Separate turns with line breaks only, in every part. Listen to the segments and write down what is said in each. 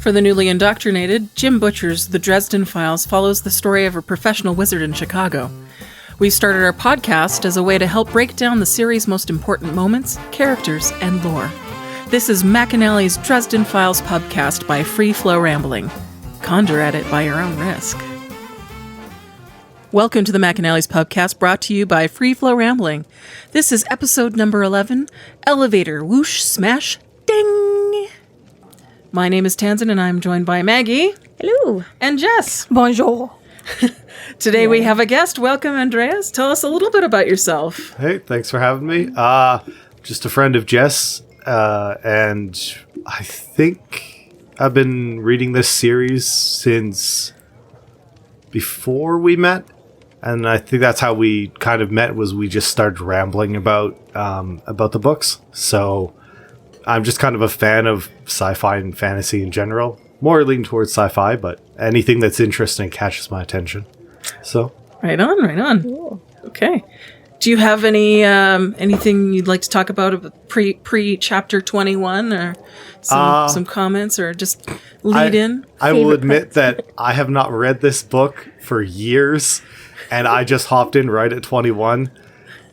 For the newly indoctrinated, Jim Butcher's The Dresden Files follows the story of a professional wizard in Chicago. We started our podcast as a way to help break down the series' most important moments, characters, and lore. This is McAnally's Dresden Files Pubcast by Free Flow Rambling. Conjure at it by your own risk. Welcome to the McAnally's Pubcast, brought to you by Free Flow Rambling. This is episode number 11, Elevator Woosh Smash Ding! My name is Tansenn, and I'm joined by Maggie.
Hello.
And Jess.
Bonjour.
Today we have a guest. Welcome, Andreas. Tell us a little bit about yourself.
Hey, thanks for having me. Just a friend of Jess, and I think I've been reading this series since before we met, and I think that's how we kind of met, was we just started rambling about the books. So I'm just kind of a fan of sci-fi and fantasy in general. More leaning towards sci-fi, but anything that's interesting catches my attention. So
right on.
Cool.
Okay. Do you have anything you'd like to talk about pre chapter 21, or some comments, or just lead in?
I will admit that I have not read this book for years, and I just hopped in right at 21,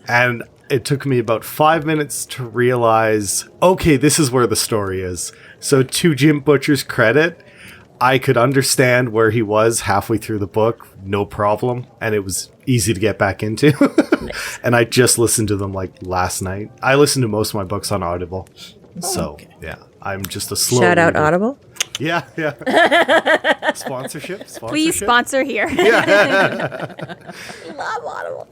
and it took me about 5 minutes to realize, okay, this is where the story is. So to Jim Butcher's credit, I could understand where he was halfway through the book, no problem, and it was easy to get back into. Nice. And I just listened to them like last night. I listen to most of my books on Audible. Yeah, I'm just a slow
Shout out
reader.
Audible.
Yeah. Sponsorship.
Please sponsor here.
Love Audible.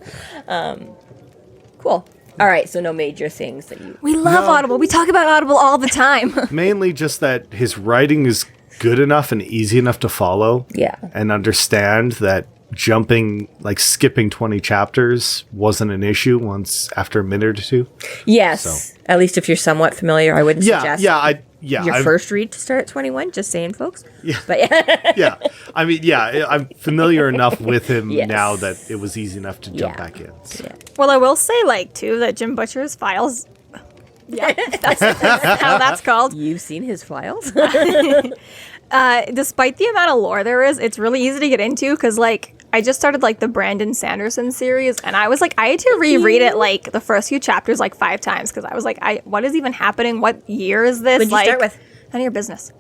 Cool. All right, so no major things that you...
We love Audible. We talk about Audible all the time.
Mainly just that his writing is good enough and easy enough to follow.
Yeah.
And understand that skipping 20 chapters wasn't an issue once after a minute or two.
Yes.
So.
At least if you're somewhat familiar, I wouldn't suggest your first read to start at 21, just saying, folks.
Yeah.
But yeah.
I mean, I'm familiar enough with him
Yes.
now that it was easy enough to jump back in. So.
Yeah.
Well, I will say, too, that Jim Butcher's files... Yeah, that's how that's called.
You've seen his files?
Despite the amount of lore there is, it's really easy to get into, because, I just started, the Brandon Sanderson series, and I was I had to reread it, the first few chapters, 5 times, because I was what is even happening? What year is this?
What did you start with?
None of your business.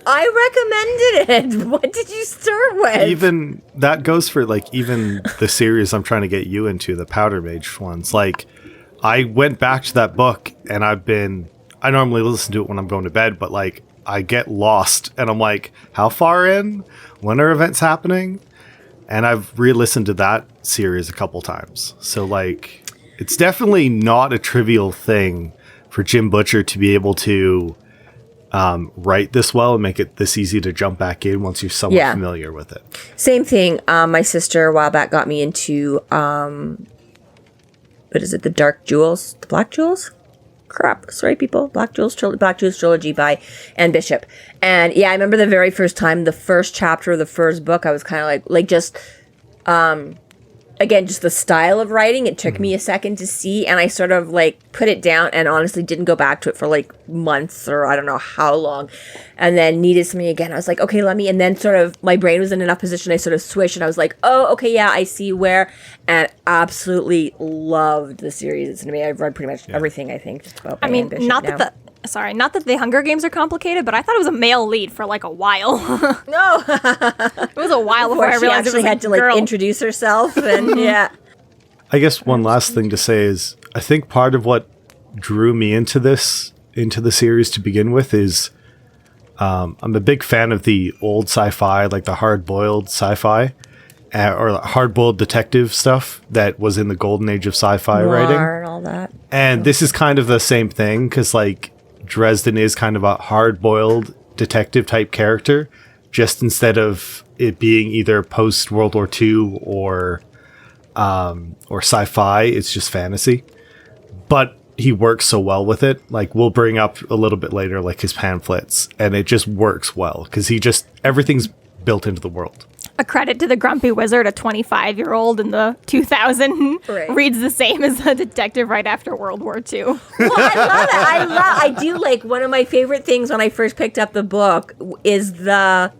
I recommended it. What did you start with?
Even, that goes for, even the series I'm trying to get you into, the Powder Mage ones. I went back to that book, and I normally listen to it when I'm going to bed, but, I get lost, and I'm how far in? When are events happening? And I've re-listened to that series a couple times. So, it's definitely not a trivial thing for Jim Butcher to be able to write this well and make it this easy to jump back in once you're somewhat familiar with it.
Same thing. My sister a while back got me into, what is it, the Dark Jewels? The Black Jewels? Crap. Sorry, people. Black Jewels Trilogy by Anne Bishop. And yeah, I remember the very first time, the first chapter of the first book, I was kind of just the style of writing. It took me a second to see, and I sort of put it down and honestly didn't go back to it for months or I don't know how long, and then needed something again. I was okay, and then sort of my brain was in enough position, I sort of switched and I was oh, okay, yeah, I see where, and absolutely loved the series. I've read pretty much everything, I think, just about
I mean, not that the Hunger Games are complicated, but I thought it was a male lead for a while.
No.
It was a while before I
she
realized
actually
it was
had to
girl.
introduce herself, and yeah.
I guess one last thing to say is I think part of what drew me into the series to begin with is I'm a big fan of the old sci-fi, the hard-boiled sci-fi or hard-boiled detective stuff that was in the golden age of sci-fi writing.
And all that.
And this is kind of the same thing because Dresden is kind of a hard-boiled detective type character, just instead of it being either post World War II or sci-fi, it's just fantasy. But he works so well with it. We'll bring up a little bit later, his pamphlets, and it just works well because everything's built into the world.
a credit to the Grumpy Wizard, a 25-year-old in the 2000
Right.
reads the same as a detective right after World War II.
Well, I love it. I do like, one of my favorite things when I first picked up the book is the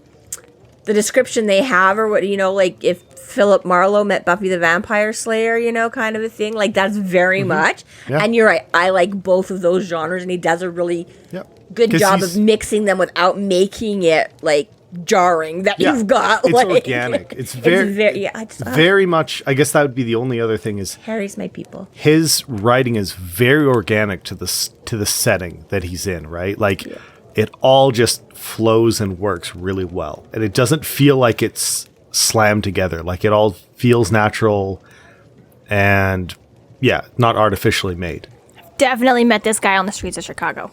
description they have, or what, like if Philip Marlowe met Buffy the Vampire Slayer, kind of a thing. Like, that's very much.
Yeah.
And you're right. I like both of those genres, and he does a really good
'Cause
job
he's-
of mixing them without making it, like, jarring that you've got.
It's
like,
organic. It's very much, I guess that would be the only other thing is
Harry's my people.
his writing is very organic to the setting that he's in, right? Like it all just flows and works really well. And it doesn't feel like it's slammed together. Like it all feels natural and not artificially made.
Definitely met this guy on the streets of Chicago.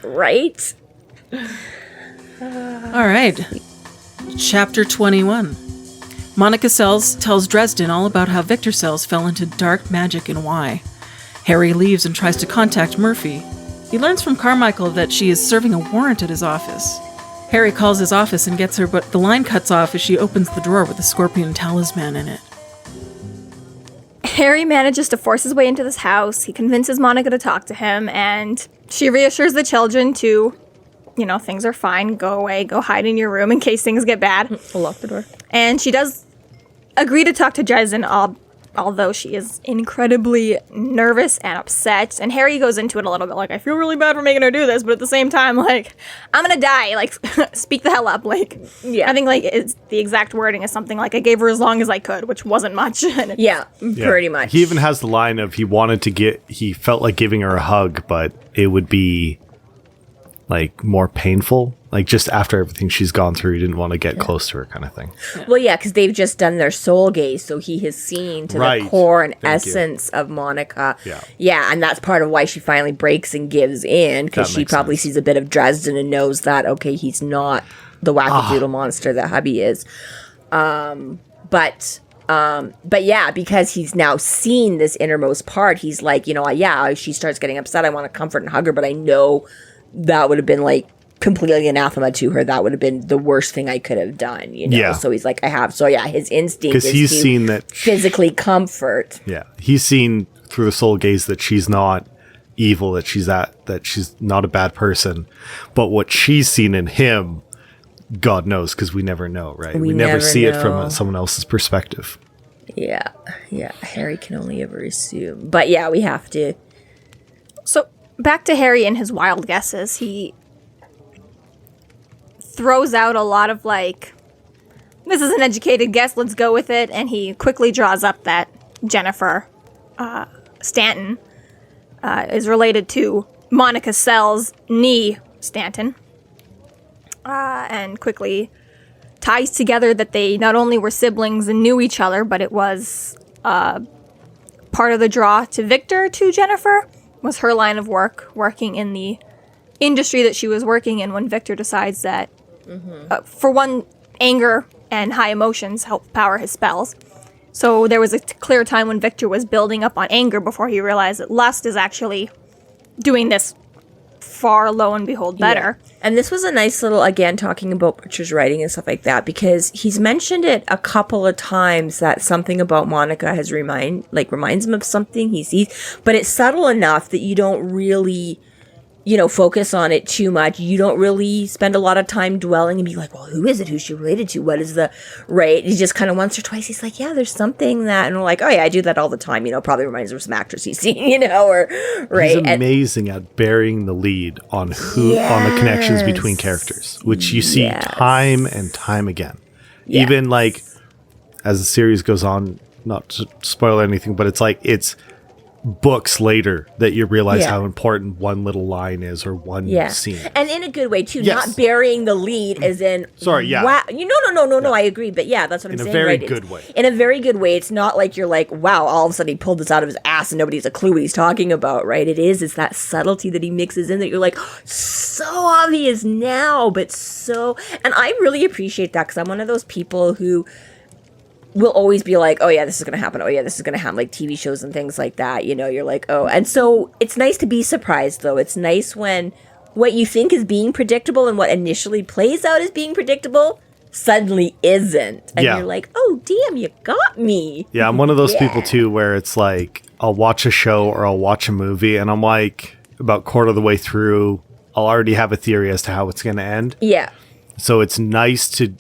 Right?
All right. Chapter 21. Monica Sells tells Dresden all about how Victor Sells fell into dark magic and why. Harry leaves and tries to contact Murphy. He learns from Carmichael that she is serving a warrant at his office. Harry calls his office and gets her, but the line cuts off as she opens the drawer with the scorpion talisman in it.
Harry manages to force his way into this house. He convinces Monica to talk to him, and she reassures the children to, things are fine. Go away. Go hide in your room in case things get bad.
We'll lock the door.
And she does agree to talk to Dresden, although she is incredibly nervous and upset. And Harry goes into it a little bit like, I feel really bad for making her do this, but at the same time, like, I'm gonna die. Like, speak the hell up. Like, I think, like, it's the exact wording is something like, I gave her as long as I could, which wasn't much.
Pretty much.
He even has the line of he felt like giving her a hug, but it would be like more painful. Like just after everything she's gone through, he didn't want to get close to her kind of thing.
Well, because they've just done their soul gaze, so he has seen to the core and essence of Monica. Yeah, and that's part of why she finally breaks and gives in, because she probably sees a bit of Dresden and knows that, okay, he's not the wackadoodle monster that hubby is. But because he's now seen this innermost part, he's like, she starts getting upset, I want to comfort and hug her, but I know that would have been like completely anathema to her. That would have been the worst thing I could have done, So he's like, I have. So his instinct is
he's
to
seen that
physically comfort.
Yeah, he's seen through the soul gaze that she's not evil, that she's not a bad person. But what she's seen in him, God knows, because we never know, right? We never see it from someone else's perspective.
Yeah. Harry can only ever assume. But we have to.
So back to Harry and his wild guesses. He throws out a lot of like, this is an educated guess, let's go with it. And he quickly draws up that Jennifer Stanton is related to Monica Sells' niece Stanton. And quickly ties together that they not only were siblings and knew each other, but it was part of the draw to Victor to Jennifer was her line of work, working in the industry that she was working in when Victor decides that, for one, anger and high emotions help power his spells. So there was a clear time when Victor was building up on anger before he realized that lust is actually doing this far, lo and behold, better.
Yeah. And this was a nice little, again, talking about Butcher's writing and stuff like that, because he's mentioned it a couple of times that something about Monica has reminds him of something he sees, but it's subtle enough that you don't really, focus on it too much. You don't really spend a lot of time dwelling and be like, well, who is it? Who's she related to? What is the, right? He just kind of once or twice, he's like, yeah, there's something that, and we're like, oh yeah, I do that all the time. Probably reminds him of some actors he's seen, or, right?
He's amazing at burying the lead on on the connections between characters, which you see time and time again. Yes. Even like, as the series goes on, not to spoil anything, but it's books later that you realize how important one little line is or one scene.
And in a good way too, not burying the lead as in wow. No, I agree, but that's what I'm saying.
In a very good way.
In a very good way. It's not like you're like, wow, all of a sudden he pulled this out of his ass and nobody's a clue what he's talking about, right? It's that subtlety that he mixes in that you're like, so obvious now, but so, and I really appreciate that because I'm one of those people who will always be like, oh yeah, this is going to happen. Oh yeah, this is going to happen, like TV shows and things like that. You're like, oh. And so it's nice to be surprised, though. It's nice when what you think is being predictable and what initially plays out as being predictable suddenly isn't. And you're like, oh, damn, you got me.
Yeah, I'm one of those people too where it's like I'll watch a show or I'll watch a movie and I'm like about quarter of the way through, I'll already have a theory as to how it's going to end.
Yeah.
So it's nice to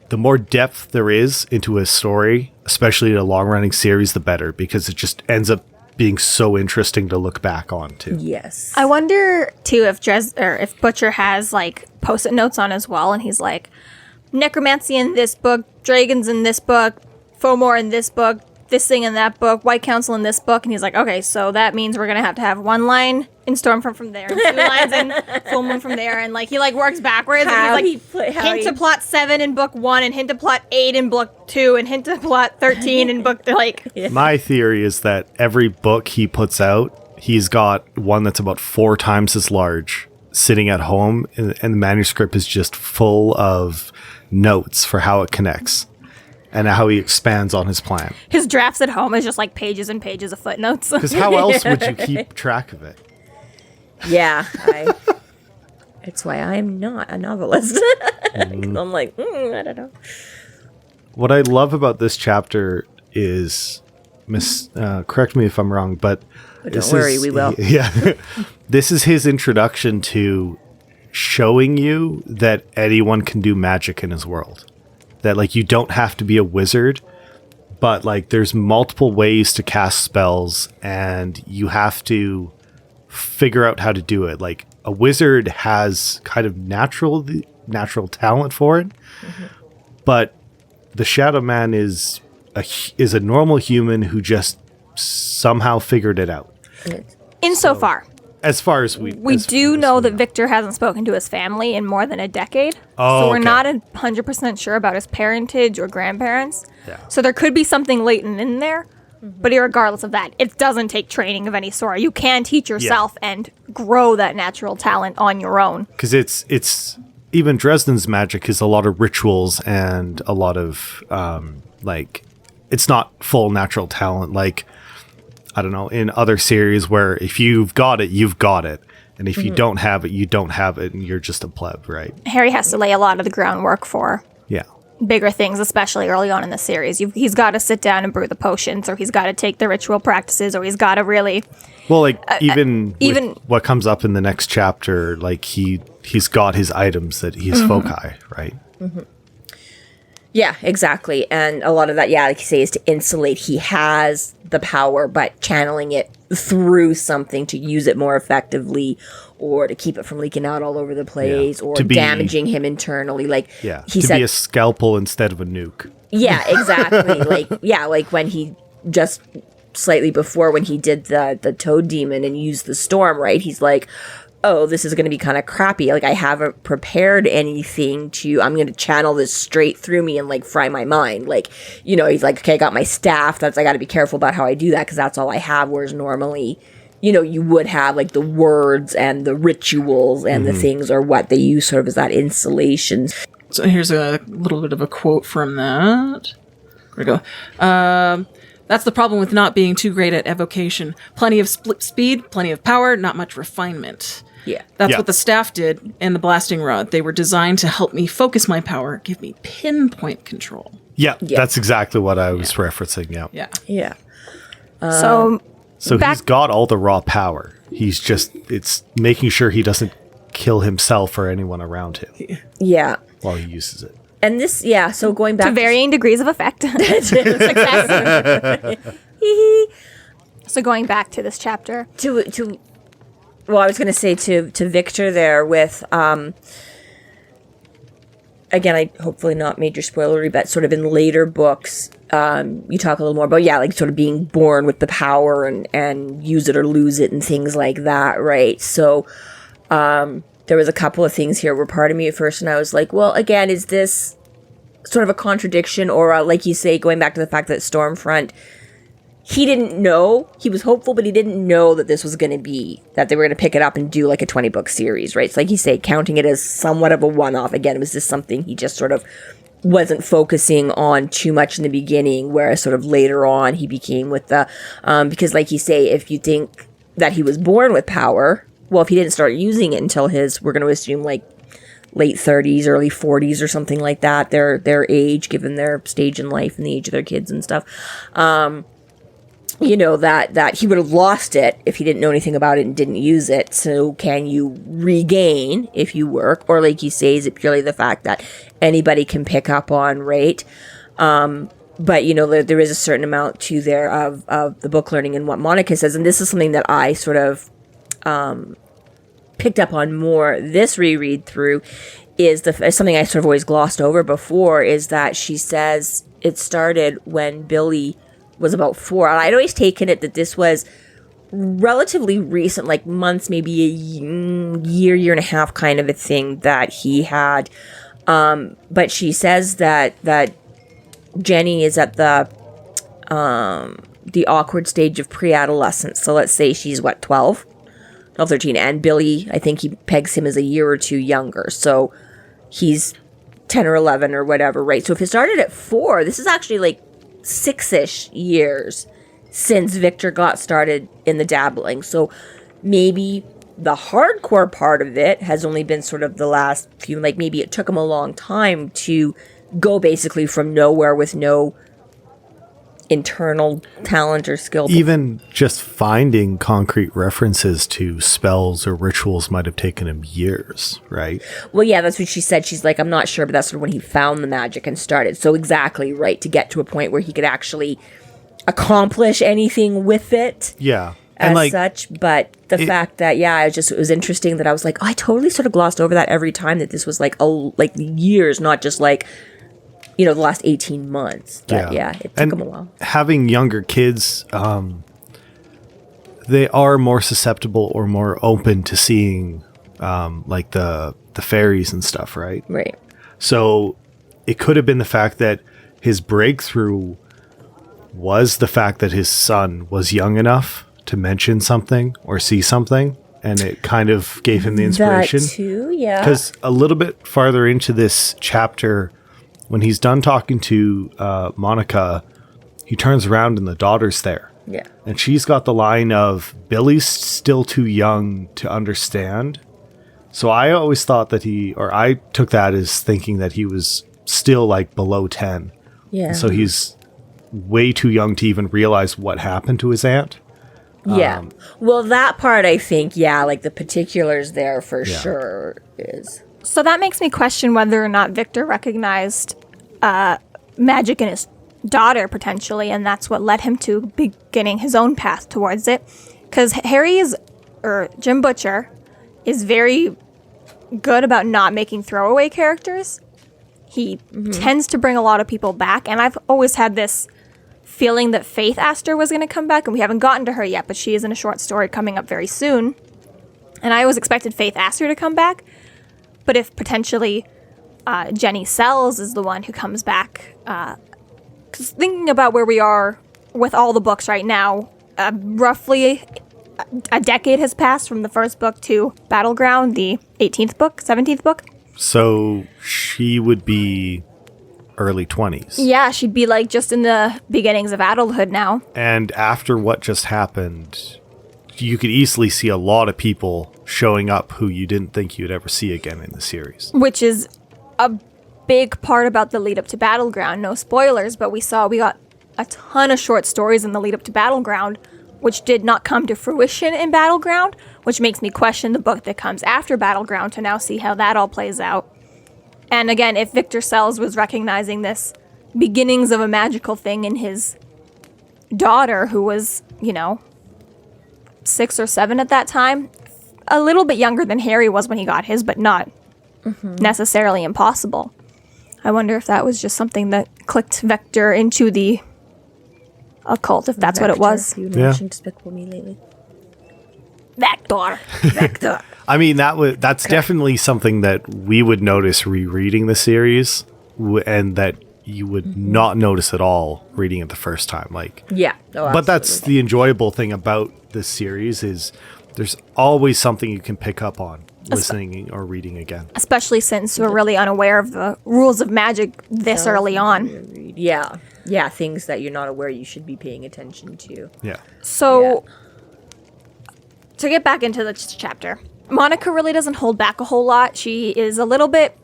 the more depth there is into a story, especially in a long-running series, the better, because it just ends up being so interesting to look back on too.
Yes.
I wonder too if Butcher has like post-it notes on as well, and he's like, necromancy in this book, dragons in this book, Fomor in this book, this thing in that book, White Council in this book, and he's like, okay, so that means we're gonna have to have one line in Stormfront from there, and 2 lines in Full Moon from there, and like he like works backwards, and he's like hint to plot 7 in book 1, and hint to plot 8 in book 2, and hint to plot 13 in book like.
My theory is that every book he puts out, he's got one that's about 4 times as large sitting at home, and the manuscript is just full of notes for how it connects and how he expands on his plan.
His drafts at home is just like pages and pages of footnotes.
Because how else would you keep track of it?
Yeah, it's why I'm not a novelist. 'Cause I'm like, I don't know.
What I love about this chapter is, correct me if I'm wrong, but
don't worry, we will.
Yeah, this is his introduction to showing you that anyone can do magic in his world. That like you don't have to be a wizard, but like there's multiple ways to cast spells, and you have to figure out how to do it. Like a wizard has kind of natural talent for it, but the Shadow Man is a normal human who just somehow figured it out.
Insofar.
As far as we
do know that Victor hasn't spoken to his family in more than a decade.
Oh,
so we're
okay.
not 100% sure about his parentage or grandparents.
Yeah.
So there could be something latent in there. But regardless of that, it doesn't take training of any sort. You can teach yourself and grow that natural talent on your own.
Because it's even Dresden's magic is a lot of rituals and a lot of like it's not full natural talent. Like I don't know, in other series where if you've got it, you've got it. And if you don't have it, you don't have it, and you're just a pleb, right?
Harry has to lay a lot of the groundwork for
Yeah.
bigger things, especially early on in the series. He's got to sit down and brew the potions, or he's got to take the ritual practices, or he's got to really...
Well, like, even with what comes up in the next chapter, like, he's got his items that he's foci, right?
Yeah, exactly. And a lot of that, like you say, is to insulate. He has the power, but channeling it through something to use it more effectively, or to keep it from leaking out all over the place, or damaging him internally. Like he said,
be a scalpel instead of a nuke.
Yeah, exactly. like when he just slightly before when he did the toad demon and used the storm, right? He's like, oh, this is going to be kind of crappy. Like, I haven't prepared anything I'm going to channel this straight through me and, like, fry my mind. Like, you know, he's like, okay, I got my staff. I got to be careful about how I do that because that's all I have. Whereas normally, you know, you would have, like, the words and the rituals and the things are what they use sort of as that insulation.
So here's a little bit of a quote from that. There we go. That's the problem with not being too great at evocation. Plenty of speed, plenty of power, not much refinement.
Yeah.
That's what the staff did in the blasting rod. They were designed to help me focus my power, give me pinpoint control.
Yeah, that's exactly what I was referencing,
Yeah.
So
he's got all the raw power. It's making sure he doesn't kill himself or anyone around him.
Yeah.
While he uses it.
And this, so going back
to varying degrees of effect. Success. So going back to this chapter.
Well, I was going to say to Victor there with, again, I hopefully not major spoilery, but sort of in later books, you talk a little more about, like sort of being born with the power and use it or lose it and things like that, right? So there was a couple of things here where part of me at first, and I was like, well, again, is this sort of a contradiction or like you say, going back to the fact that Stormfront, he didn't know, he was hopeful, but he didn't know that this was going to be, that they were going to pick it up and do like a 20-book series, right? So like you say, counting it as somewhat of a one-off. Again, was this something he just sort of wasn't focusing on too much in the beginning, whereas sort of later on he became with the, because like you say, if you think that he was born with power, well, if he didn't start using it until we're going to assume like late 30s, early 40s or something like that, their age, given their stage in life and the age of their kids and stuff. You know, that he would have lost it if he didn't know anything about it and didn't use it. So can you regain if you work? Or like you say, is it purely the fact that anybody can pick up on, right? But, you know, there is a certain amount to there of the book learning and what Monica says. And this is something that I sort of picked up on more this reread through, is something I sort of always glossed over before, is that she says it started when Billy was about 4. And I'd always taken it that this was relatively recent, like months, maybe a year and a half kind of a thing that he had. But she says that Jenny is at the awkward stage of pre-adolescence. So let's say she's 12, 13. And Billy, I think he pegs him as a year or two younger. So he's 10 or 11 or whatever, right? So if it started at 4, this is actually like 6-ish years since Victor got started in the dabbling. So maybe the hardcore part of it has only been sort of the last few, like maybe it took him a long time to go basically from nowhere with no internal talent or skill.
Even just finding concrete references to spells or rituals might have taken him years, right?
Well, yeah, that's what she said. She's like, I'm not sure, but that's sort of when he found the magic and started. So exactly, right, to get to a point where he could actually accomplish anything with it.
Yeah.
As like, such, but the fact that, yeah, it was interesting that I was like, oh, I totally sort of glossed over that every time, that this was like years, not just like, you know, the last 18 months. But yeah, it took them a while.
Having younger kids, they are more susceptible or more open to seeing like the fairies and stuff, right?
Right.
So it could have been the fact that his breakthrough was the fact that his son was young enough to mention something or see something, and it kind of gave him the inspiration.
That too, yeah.
Because a little bit farther into this chapter, when he's done talking to Monica, he turns around and the daughter's there.
Yeah.
And she's got the line of, Billy's still too young to understand. So I always thought that I took that as thinking that he was still like below 10.
Yeah.
And so he's way too young to even realize what happened to his aunt.
Yeah. Well, that part, I think, yeah, like the particulars there for sure is.
So that makes me question whether or not Victor recognized magic in his daughter, potentially, and that's what led him to beginning his own path towards it. Because Jim Butcher is very good about not making throwaway characters. He tends to bring a lot of people back, and I've always had this feeling that Faith Astor was going to come back, and we haven't gotten to her yet, but she is in a short story coming up very soon. And I always expected Faith Astor to come back, but if potentially Jenny Sells is the one who comes back, because thinking about where we are with all the books right now, roughly a decade has passed from the first book to Battleground, the 17th book.
So she would be early 20s.
Yeah, she'd be like just in the beginnings of adulthood now.
And after what just happened, you could easily see a lot of people showing up who you didn't think you'd ever see again in the series.
Which is a big part about the lead up to Battleground. No spoilers, but we got a ton of short stories in the lead up to Battleground, which did not come to fruition in Battleground, which makes me question the book that comes after Battleground to now see how that all plays out. And again, if Victor Sells was recognizing this beginnings of a magical thing in his daughter, who was, 6 or 7 at that time, a little bit younger than Harry was when he got his, but not necessarily impossible. I wonder if that was just something that clicked Victor into the occult, if that's what it was.
You mentioned Despicable Me lately.
Victor.
I mean, that's definitely something that we would notice rereading the series, and that you would not notice at all reading it the first time.
Yeah.
But that's the enjoyable thing about this series, is there's always something you can pick up on listening or reading again.
Especially since we're really unaware of the rules of magic this early on.
Yeah. Yeah, things that you're not aware you should be paying attention to.
Yeah.
So, to get back into the chapter, Monica really doesn't hold back a whole lot. She is a little bit,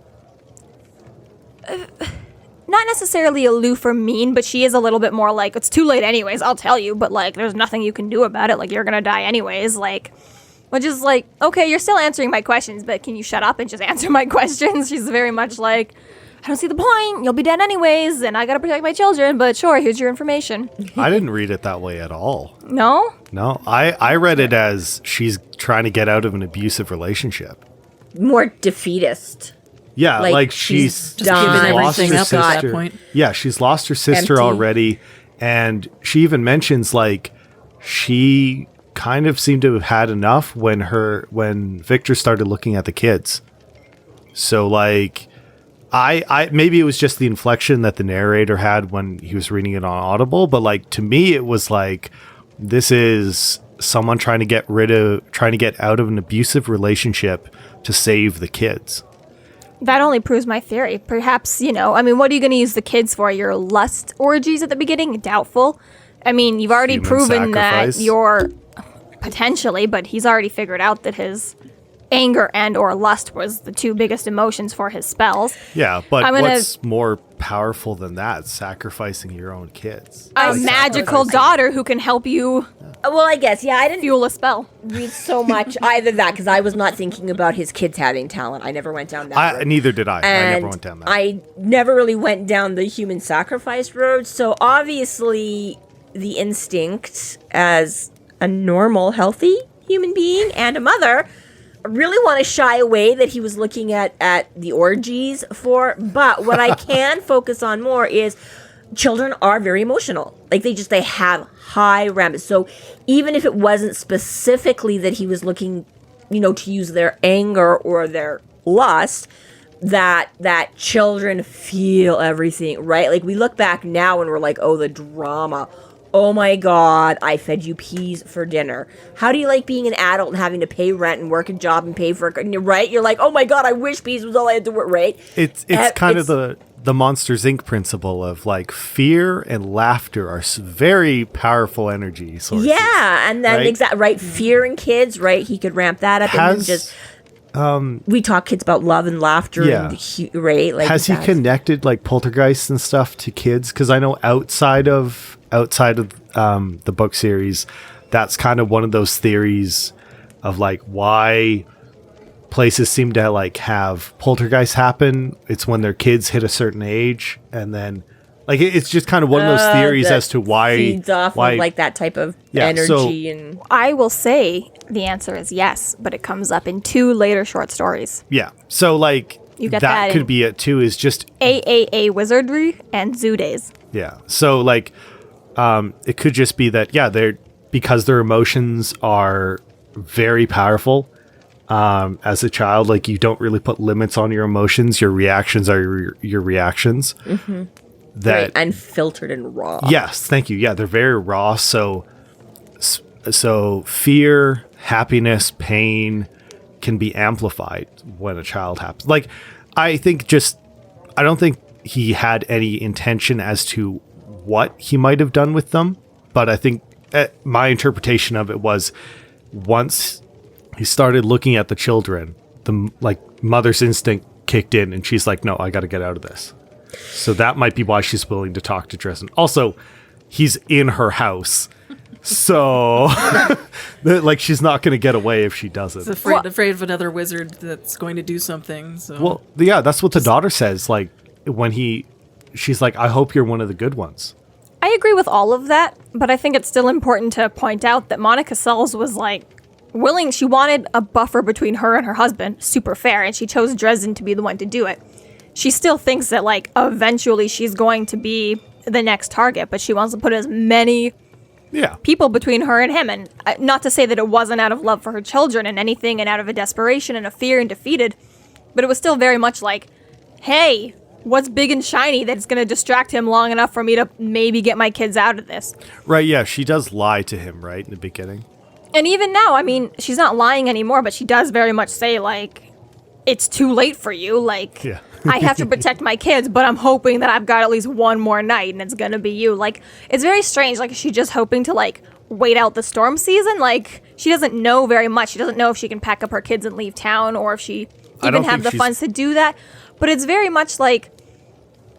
not necessarily aloof or mean, but she is a little bit more like, it's too late anyways, I'll tell you, but like, there's nothing you can do about it. Like, you're gonna die anyways. Like, which is like, okay, you're still answering my questions, but can you shut up and just answer my questions? She's very much like, I don't see the point. You'll be dead anyways, and I gotta protect my children, but sure, here's your information.
I didn't read it that way at all.
No?
No, I read it as she's trying to get out of an abusive relationship.
More defeatist.
Yeah, like
just
she's
given
lost
everything
her
up at that
sister.
point.
Yeah, she's lost her sister
Empty.
already, and she even mentions like she kind of seemed to have had enough when Victor started looking at the kids. So like I maybe it was just the inflection that the narrator had when he was reading it on Audible, but like to me it was like this is someone trying to get out of an abusive relationship to save the kids.
That only proves my theory. Perhaps, what are you going to use the kids for? Your lust orgies at the beginning? Doubtful. I mean, you've already
Human
proven
sacrifice.
that you're potentially, but he's already figured out that his anger and or lust was the two biggest emotions for his spells.
Yeah, but
I'm gonna-
what's more powerful than that? Sacrificing your own kids.
A magical daughter who can help you
Well, I guess, yeah, I didn't
fuel a spell.
read so much either that because I was not thinking about his kids having talent. I never went down that road.
Neither did I. I
And
never went down that.
I never really went down the human sacrifice road. So obviously, the instinct as a normal, healthy human being and a mother, I really want to shy away that he was looking at the orgies for. But what I can focus on more is children are very emotional. Like they have high REM. So even if it wasn't specifically that he was looking, to use their anger or their lust, that children feel everything, right? Like we look back now and we're like, oh, the drama. Oh my God, I fed you peas for dinner. How do you like being an adult and having to pay rent and work a job and pay for it, right? You're like, oh my God, I wish peas was all I had to work, right?
It's kind of the Monsters Inc. principle of like fear and laughter are very powerful energy sources.
Yeah, and then
right?
fear in kids, right? He could ramp that up and then just. We talk kids about love and laughter,
Yeah.
right? Like,
Has he connected like poltergeists and stuff to kids? Because I know outside of the book series, that's kind of one of those theories of like why places seem to like have poltergeists happen. It's when their kids hit a certain age, and then like it's just kind of one of those theories
that
as to why
feeds off of like that type of energy and.
I will say the answer is yes, but it comes up in 2 later short stories.
Yeah. So like
You get
that
that
could
in-
be it too. Is just
AAA Wizardry and Zoo Days.
yeah. So like it could just be that because their emotions are very powerful. As a child, like you don't really put limits on your emotions. Your reactions are your reactions. Mm-hmm.
Right, unfiltered and raw.
Yes, thank you. Yeah, they're very raw. So fear, happiness, pain can be amplified when a child happens. Like, I don't think he had any intention as to what he might have done with them. But I think my interpretation of it was once he started looking at the children, the mother's instinct kicked in, and she's like, "No, I got to get out of this." So that might be why she's willing to talk to Dresden. Also, he's in her house, so like she's not going to get away if she doesn't.
He's afraid of another wizard that's going to do something. So.
Well, yeah, that's what the daughter says. Like she's like, "I hope you're one of the good ones."
I agree with all of that, but I think it's still important to point out that Monica Sells was like willing. She wanted a buffer between her and her husband, super fair, and she chose Dresden to be the one to do it. She still thinks that like eventually she's going to be the next target, but she wants to put as many people between her and him. And not to say that it wasn't out of love for her children and anything and out of a desperation and a fear and defeated, but it was still very much like, hey, what's big and shiny that's going to distract him long enough for me to maybe get my kids out of this? Right,
yeah, she does lie to him, right, in the beginning.
And even now, I mean, she's not lying anymore, but she does very much say, like, it's too late for you. Like, I have to protect my kids, but I'm hoping that I've got at least one more night and it's going to be you. Like, it's very strange. Like, is she just hoping to, like, wait out the storm season. Like, she doesn't know very much. She doesn't know if she can pack up her kids and leave town, or if she even have the funds to do that. But it's very much like,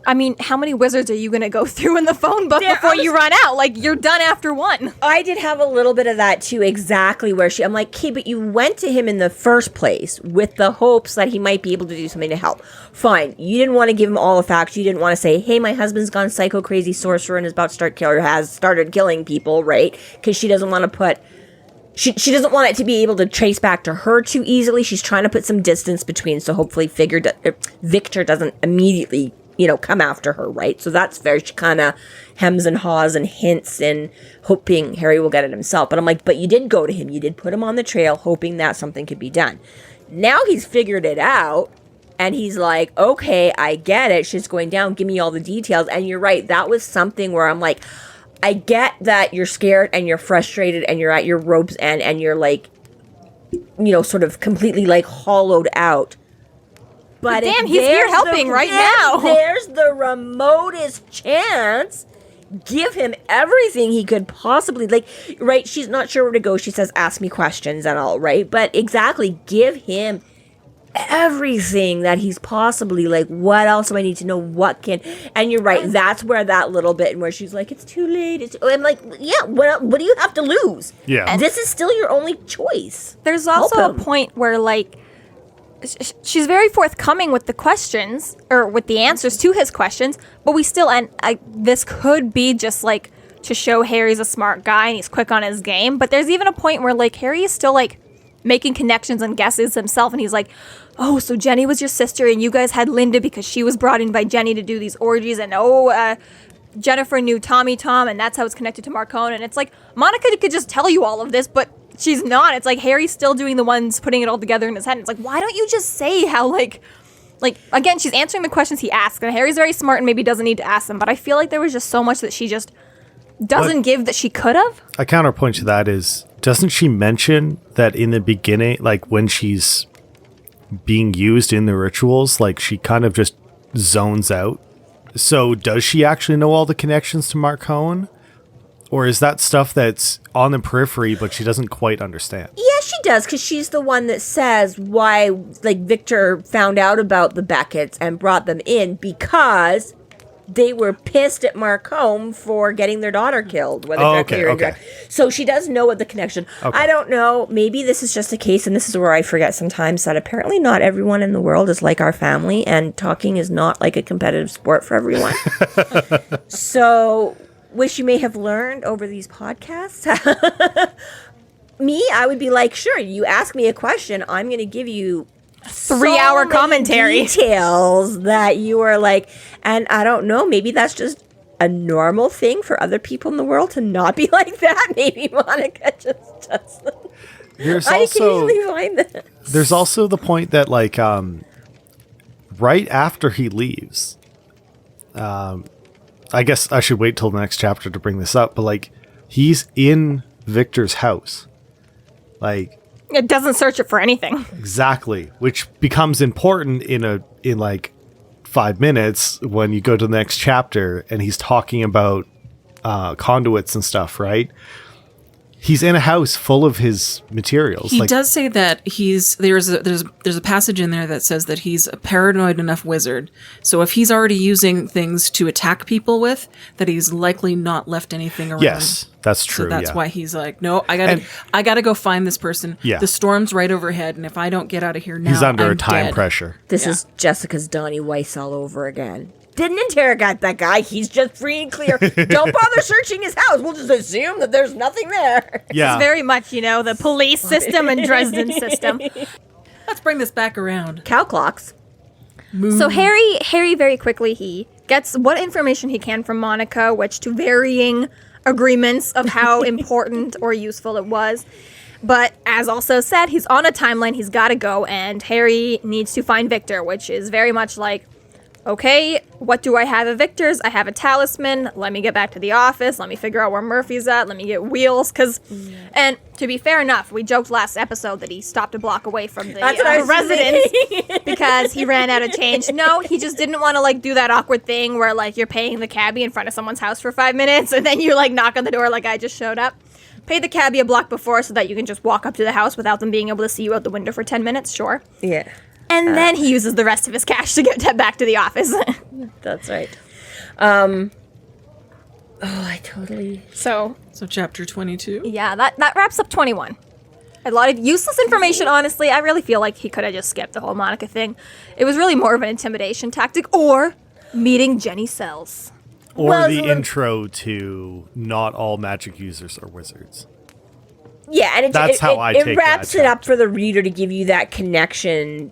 I mean, how many wizards are you going to go through in the phone book before you run out? Like, you're done after one.
I did have a little bit of that too, exactly where I'm like, okay, but you went to him in the first place with the hopes that he might be able to do something to help. Fine. You didn't want to give him all the facts. You didn't want to say, hey, my husband's gone psycho crazy sorcerer and is about to start has started killing people, right? Because she doesn't want to put... She doesn't want it to be able to trace back to her too easily. She's trying to put some distance between, so hopefully Victor doesn't immediately... come after her, right? So that's fair. She kind of hems and haws and hints and hoping Harry will get it himself. But I'm like, but you did go to him. You did put him on the trail, hoping that something could be done. Now he's figured it out, and he's like, okay, I get it. She's going down. Give me all the details. And you're right. That was something where I'm like, I get that you're scared and you're frustrated and you're at your rope's end and you're like, sort of completely like hollowed out. But
damn, he's here helping right now.
There's the remotest chance. Give him everything he could possibly, right? She's not sure where to go. She says, ask me questions and all, right? But exactly, give him everything that he's possibly, what else do I need to know? What can, and you're right, that's where that little bit, and where she's like, it's too late. I'm like, yeah, what do you have to lose?
Yeah.
And this is still your only choice.
There's also a point where, she's very forthcoming with the questions, or with the answers to his questions, but we still, this could be just, to show Harry's a smart guy and he's quick on his game, but there's even a point where, Harry is still, making connections and guesses himself, and he's like, oh, so Jenny was your sister, and you guys had Linda because she was brought in by Jenny to do these orgies, and Jennifer knew Tommy Tom, and that's how it's connected to Marcone, and it's like, Monica could just tell you all of this, but she's not. It's like Harry's still doing the ones putting it all together in his head. And it's like, why don't you just say how, again, she's answering the questions he asks. And Harry's very smart and maybe doesn't need to ask them. But I feel like there was just so much that she just doesn't give that she could have.
A counterpoint to that is, doesn't she mention that in the beginning, when she's being used in the rituals, she kind of just zones out? So does she actually know all the connections to Marcone? Or is that stuff that's on the periphery, but she doesn't quite understand?
Yeah, she does, because she's the one that says why, Victor found out about the Becketts and brought them in because they were pissed at Marcone for getting their daughter killed. Okay. So she does know what the connection. Okay. I don't know. Maybe this is just a case, and this is where I forget sometimes, that apparently not everyone in the world is like our family, and talking is not like a competitive sport for everyone. So... which you may have learned over these podcasts. Me, I would be like, sure, you ask me a question, I'm going to give you
3-hour commentary
details that you are like, and I don't know, maybe that's just a normal thing for other people in the world to not be like that. Maybe Monica just doesn't. I can easily find this.
There's also the point that, right after he leaves, I guess I should wait till the next chapter to bring this up, but he's in Victor's house.
It doesn't search it for anything.
Exactly. Which becomes important in 5 minutes when you go to the next chapter and he's talking about conduits and stuff, right? He's in a house full of his materials.
He does say that there's a passage in there that says that he's a paranoid enough wizard. So if he's already using things to attack people with, that he's likely not left anything around.
Yes, that's true.
So that's why he's like, no, I gotta go find this person.
Yeah.
The storm's right overhead, and if I don't get out of here now,
he's under
I'm
a time
dead.
pressure.
This is Jessica's Donnie Weiss all over again. Didn't interrogate that guy. He's just free and clear. Don't bother searching his house. We'll just assume that there's nothing there.
Yeah.
It's very much, the police system and Dresden system.
Let's bring this back around.
Cow clocks.
So Harry very quickly, he gets what information he can from Monica, which to varying agreements of how important or useful it was. But as also said, he's on a timeline. He's got to go, and Harry needs to find Victor, which is very much like, okay, what do I have of Victor's? I have a talisman. Let me get back to the office. Let me figure out where Murphy's at. Let me get wheels. And to be fair enough, we joked last episode that he stopped a block away from the residence because he ran out of change. No, he just didn't want to do that awkward thing where you're paying the cabbie in front of someone's house for 5 minutes and then you knock on the door like I just showed up. pay the cabbie a block before so that you can just walk up to the house without them being able to see you out the window for 10 minutes. Sure.
Yeah.
And then he uses the rest of his cash to get back to the office.
That's right. I totally...
So chapter 22?
Yeah, that wraps up 21. A lot of useless information, honestly. I really feel like he could have just skipped the whole Monica thing. It was really more of an intimidation tactic, or meeting Jenny Sells.
Or the intro to not all magic users are wizards.
Yeah, and it wraps it up for the reader to give you that connection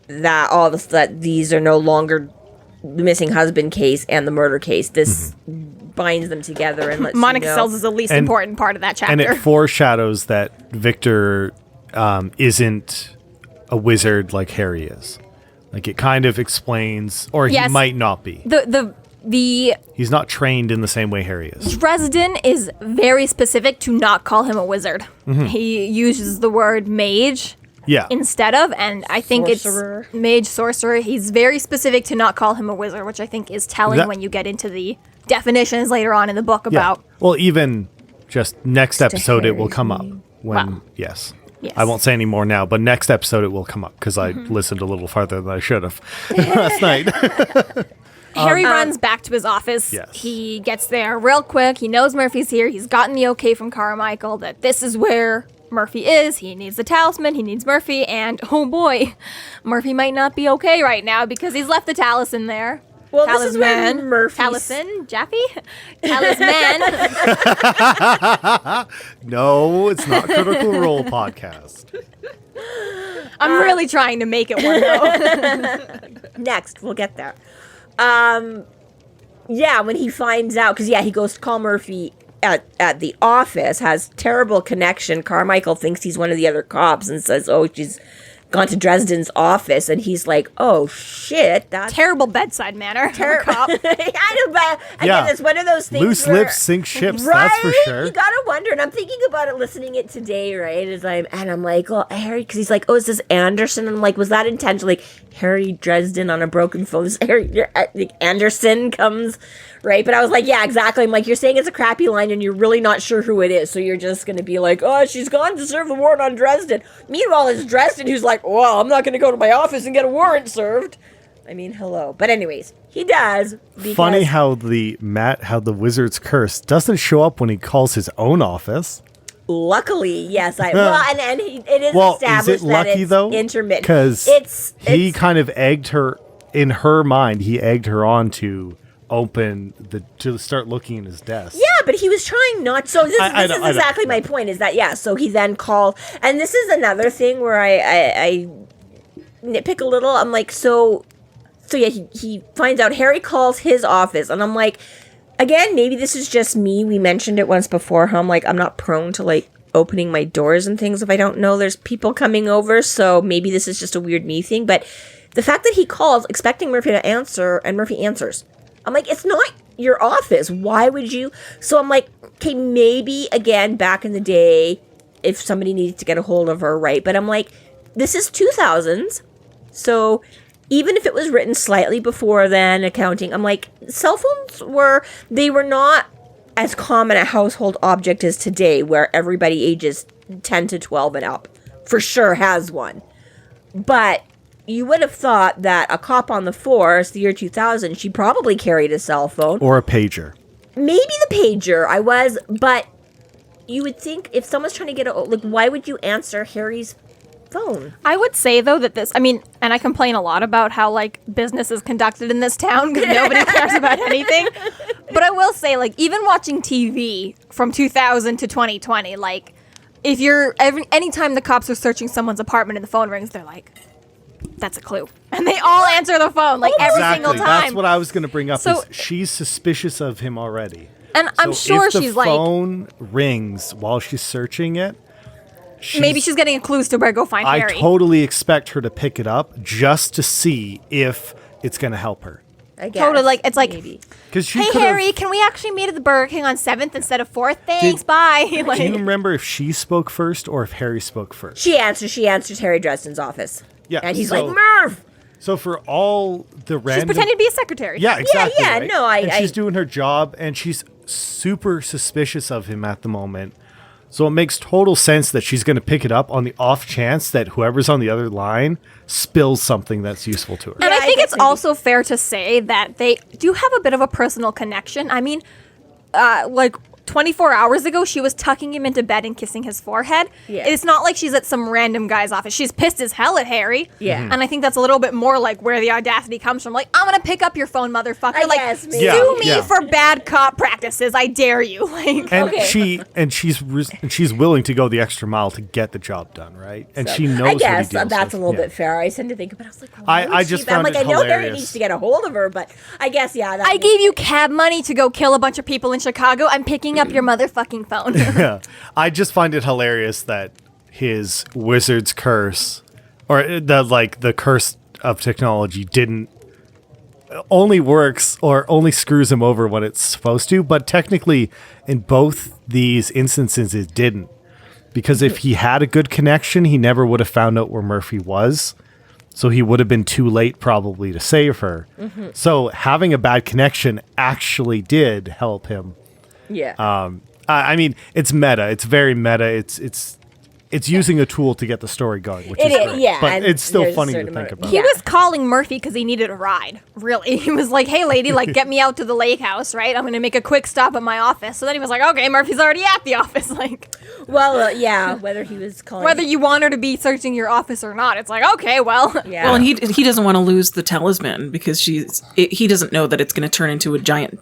that that these are no longer the missing husband case and the murder case. This binds them together and lets
Monica
you know.
Sells is the least important part of that chapter.
And it foreshadows that Victor isn't a wizard like Harry is. Like, it kind of explains, or he might not be. He's not trained in the same way Harry is.
Dresden is very specific to not call him a wizard. He uses the word mage instead of, and I think
Sorcerer.
it's mage, sorcerer. He's very specific to not call him a wizard, which I think is telling when you get into the definitions later on in the book about...
Well, even just next episode it will come up. When
Yes.
I won't say any more now, but next episode it will come up, because I listened a little farther than I should have last night.
Harry runs back to his office.
Yes.
He gets there real quick. He knows Murphy's here. He's gotten the okay from Carmichael that this is where Murphy is. He needs the talisman. He needs Murphy. And, oh boy, Murphy might not be okay right now because he's left the talisman there.
Well, this is when Murphy's...
Talisman? Jaffe? Talisman.
No, it's not Critical Role podcast.
I'm really trying to make it one, though.
Next, we'll get there. Yeah, when he finds out, because he goes to call Murphy at the office, has terrible connection. Carmichael thinks he's one of the other cops and says, oh, she's gone to Dresden's office, and he's like, oh shit, that's
terrible bedside manner.
Cop. I know, but again, it's one of those things.
Loose lips sink ships,
right?
That's for sure.
You gotta wonder, and I'm thinking about it listening it today, right? I'm like, oh, Harry, because he's like, oh, is this Anderson? And I'm like, was that intentional? Like, Harry Dresden on a broken phone. This Harry Anderson comes, right? But I was like, yeah, exactly. I'm like, you're saying it's a crappy line, and you're really not sure who it is, so you're just gonna be like, oh, she's gone to serve the warrant on Dresden. Meanwhile, it's Dresden who's like, well, I'm not gonna go to my office and get a warrant served. I mean, hello. But anyways, he does.
Funny how the wizard's curse doesn't show up when he calls his own office.
Luckily, yes. It is established
is it lucky,
that it's
though?
intermittent.
Because he kind of egged her, in her mind, he egged her on to to start looking in his desk.
Yeah, but he was trying not. So this is exactly my point. Is that so he then called, and this is another thing where I nitpick a little. I'm like, he finds out Harry calls his office, and I'm like, again, maybe this is just me. We mentioned it once before. How I'm like, I'm not prone to like opening my doors and things if I don't know there's people coming over. So maybe this is just a weird me thing. But the fact that he calls expecting Murphy to answer, and Murphy answers. I'm like, it's not your office. Why would you? So I'm like, okay, maybe, again, back in the day, if somebody needed to get a hold of her, right? But I'm like, this is 2000s. So even if it was written slightly before then, accounting, I'm like, cell phones were not as common a household object as today, where everybody ages 10 to 12 and up for sure has one. But you would have thought that a cop on the force, the year 2000, she probably carried a cell phone.
Or a pager.
Maybe the pager, but you would think if someone's trying to get why would you answer Harry's phone?
I would say, though, that and I complain a lot about how, like, business is conducted in this town because nobody cares about anything. But I will say, like, even watching TV from 2000 to 2020, like, if anytime the cops are searching someone's apartment and the phone rings, they're like, that's a clue. And they all answer the phone, like, every single time.
That's what I was going to bring up, is she's suspicious of him already.
And I'm sure she's like...
if the phone rings while she's searching it,
maybe she's getting a clue to where to go find Harry.
I totally expect her to pick it up just to see if it's going to help her.
I guess.
Totally, like, it's like,
maybe.
Hey, Harry, can we actually meet at the Burger King on 7th instead of 4th? Thanks, bye.
Do you remember if she spoke first or if Harry spoke first?
She answers Harry Dresden's office.
Yeah.
And he's like, Murph!
So for all the random...
She's pretending to be a secretary.
Yeah, exactly.
Yeah,
right?
no,
she's doing her job, and she's super suspicious of him at the moment. So it makes total sense that she's going to pick it up on the off chance that whoever's on the other line spills something that's useful to her.
And I think it's also fair to say that they do have a bit of a personal connection. I mean, like 24 hours ago, she was tucking him into bed and kissing his forehead.
Yeah.
It's not like she's at some random guy's office. She's pissed as hell at Harry.
Yeah. Mhm.
And I think that's a little bit more like where the audacity comes from. Like, I'm going to pick up your phone, motherfucker.
I
Like,
guess, maybe.
sue me
Yeah.
for bad cop practices. I dare you. Like,
And she's willing to go the extra mile to get the job done, right? And she knows.
I guess
what he deals
that's
with.
a little
Yeah.
bit fair. I tend to think about it. I was like, well,
I
why would
just
she? I'm
found
like,
it
I know Harry
hilarious.
needs to get a hold of her, but I guess, yeah. That
I gave you cab money to go kill a bunch of people in Chicago. I'm picking up your motherfucking phone.
Yeah. I just find it hilarious that his wizard's curse, or the curse of technology, only works or only screws him over when it's supposed to. But technically, in both these instances, it didn't. Because if he had a good connection, he never would have found out where Murphy was. So he would have been too late probably to save her. Mm-hmm. So having a bad connection actually did help him.
Yeah.
I mean, it's meta. It's very meta. It's using a tool to get the story going, which
It
is
is,
great.
yeah,
But
and
it's still
there's a
funny to
certain
think
amount of-
about.
He
Yeah.
was calling Murphy because he needed a ride. Really, he was like, "Hey, lady, like, get me out to the lake house, right? I'm gonna make a quick stop at my office." So then he was like, "Okay, Murphy's already at the office." Like,
well, yeah, whether he was calling.
whether you want her to be searching your office or not, it's like, okay, well,
Yeah.
Well, and he doesn't want to lose the talisman because he doesn't know that it's going to turn into a giant.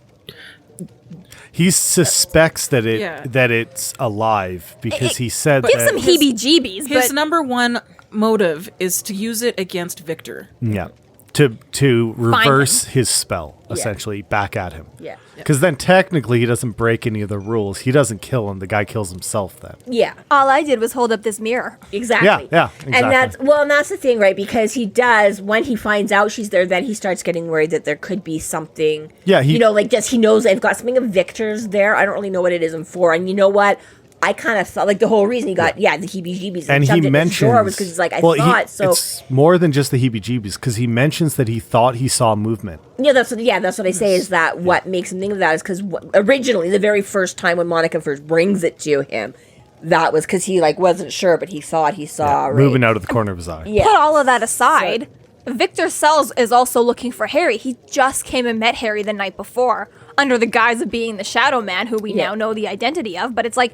He suspects that
Yeah.
it's alive because he said
give
that.
some heebie-jeebies.
His
But
number one motive is to use it against Victor.
Yeah. To reverse his spell, essentially, back at him.
Yeah.
Because then technically he doesn't break any of the rules. He doesn't kill him. The guy kills himself then.
Yeah.
all I did was hold up this mirror.
Exactly.
Yeah, exactly.
And that's the thing, right? Because he does, when he finds out she's there, then he starts getting worried that there could be something.
Yeah,
he knows they've got something of Victor's there. I don't really know what it is and for. And you know what? I kind of thought, like, the whole reason he got, the heebie-jeebies
And he mentions
was because he's like, I thought so.
It's more than just the heebie-jeebies because he mentions that he thought he saw movement.
Yeah, that's what I say is that what makes him think of that is because originally, the very first time when Monica first brings it to him, that was because he, like, wasn't sure, but he thought he saw, right?
Moving out of the corner of his eye.
Yeah.
Put all of that aside, Victor Sells is also looking for Harry. He just came and met Harry the night before under the guise of being the Shadow Man, who we now know the identity of. But it's like,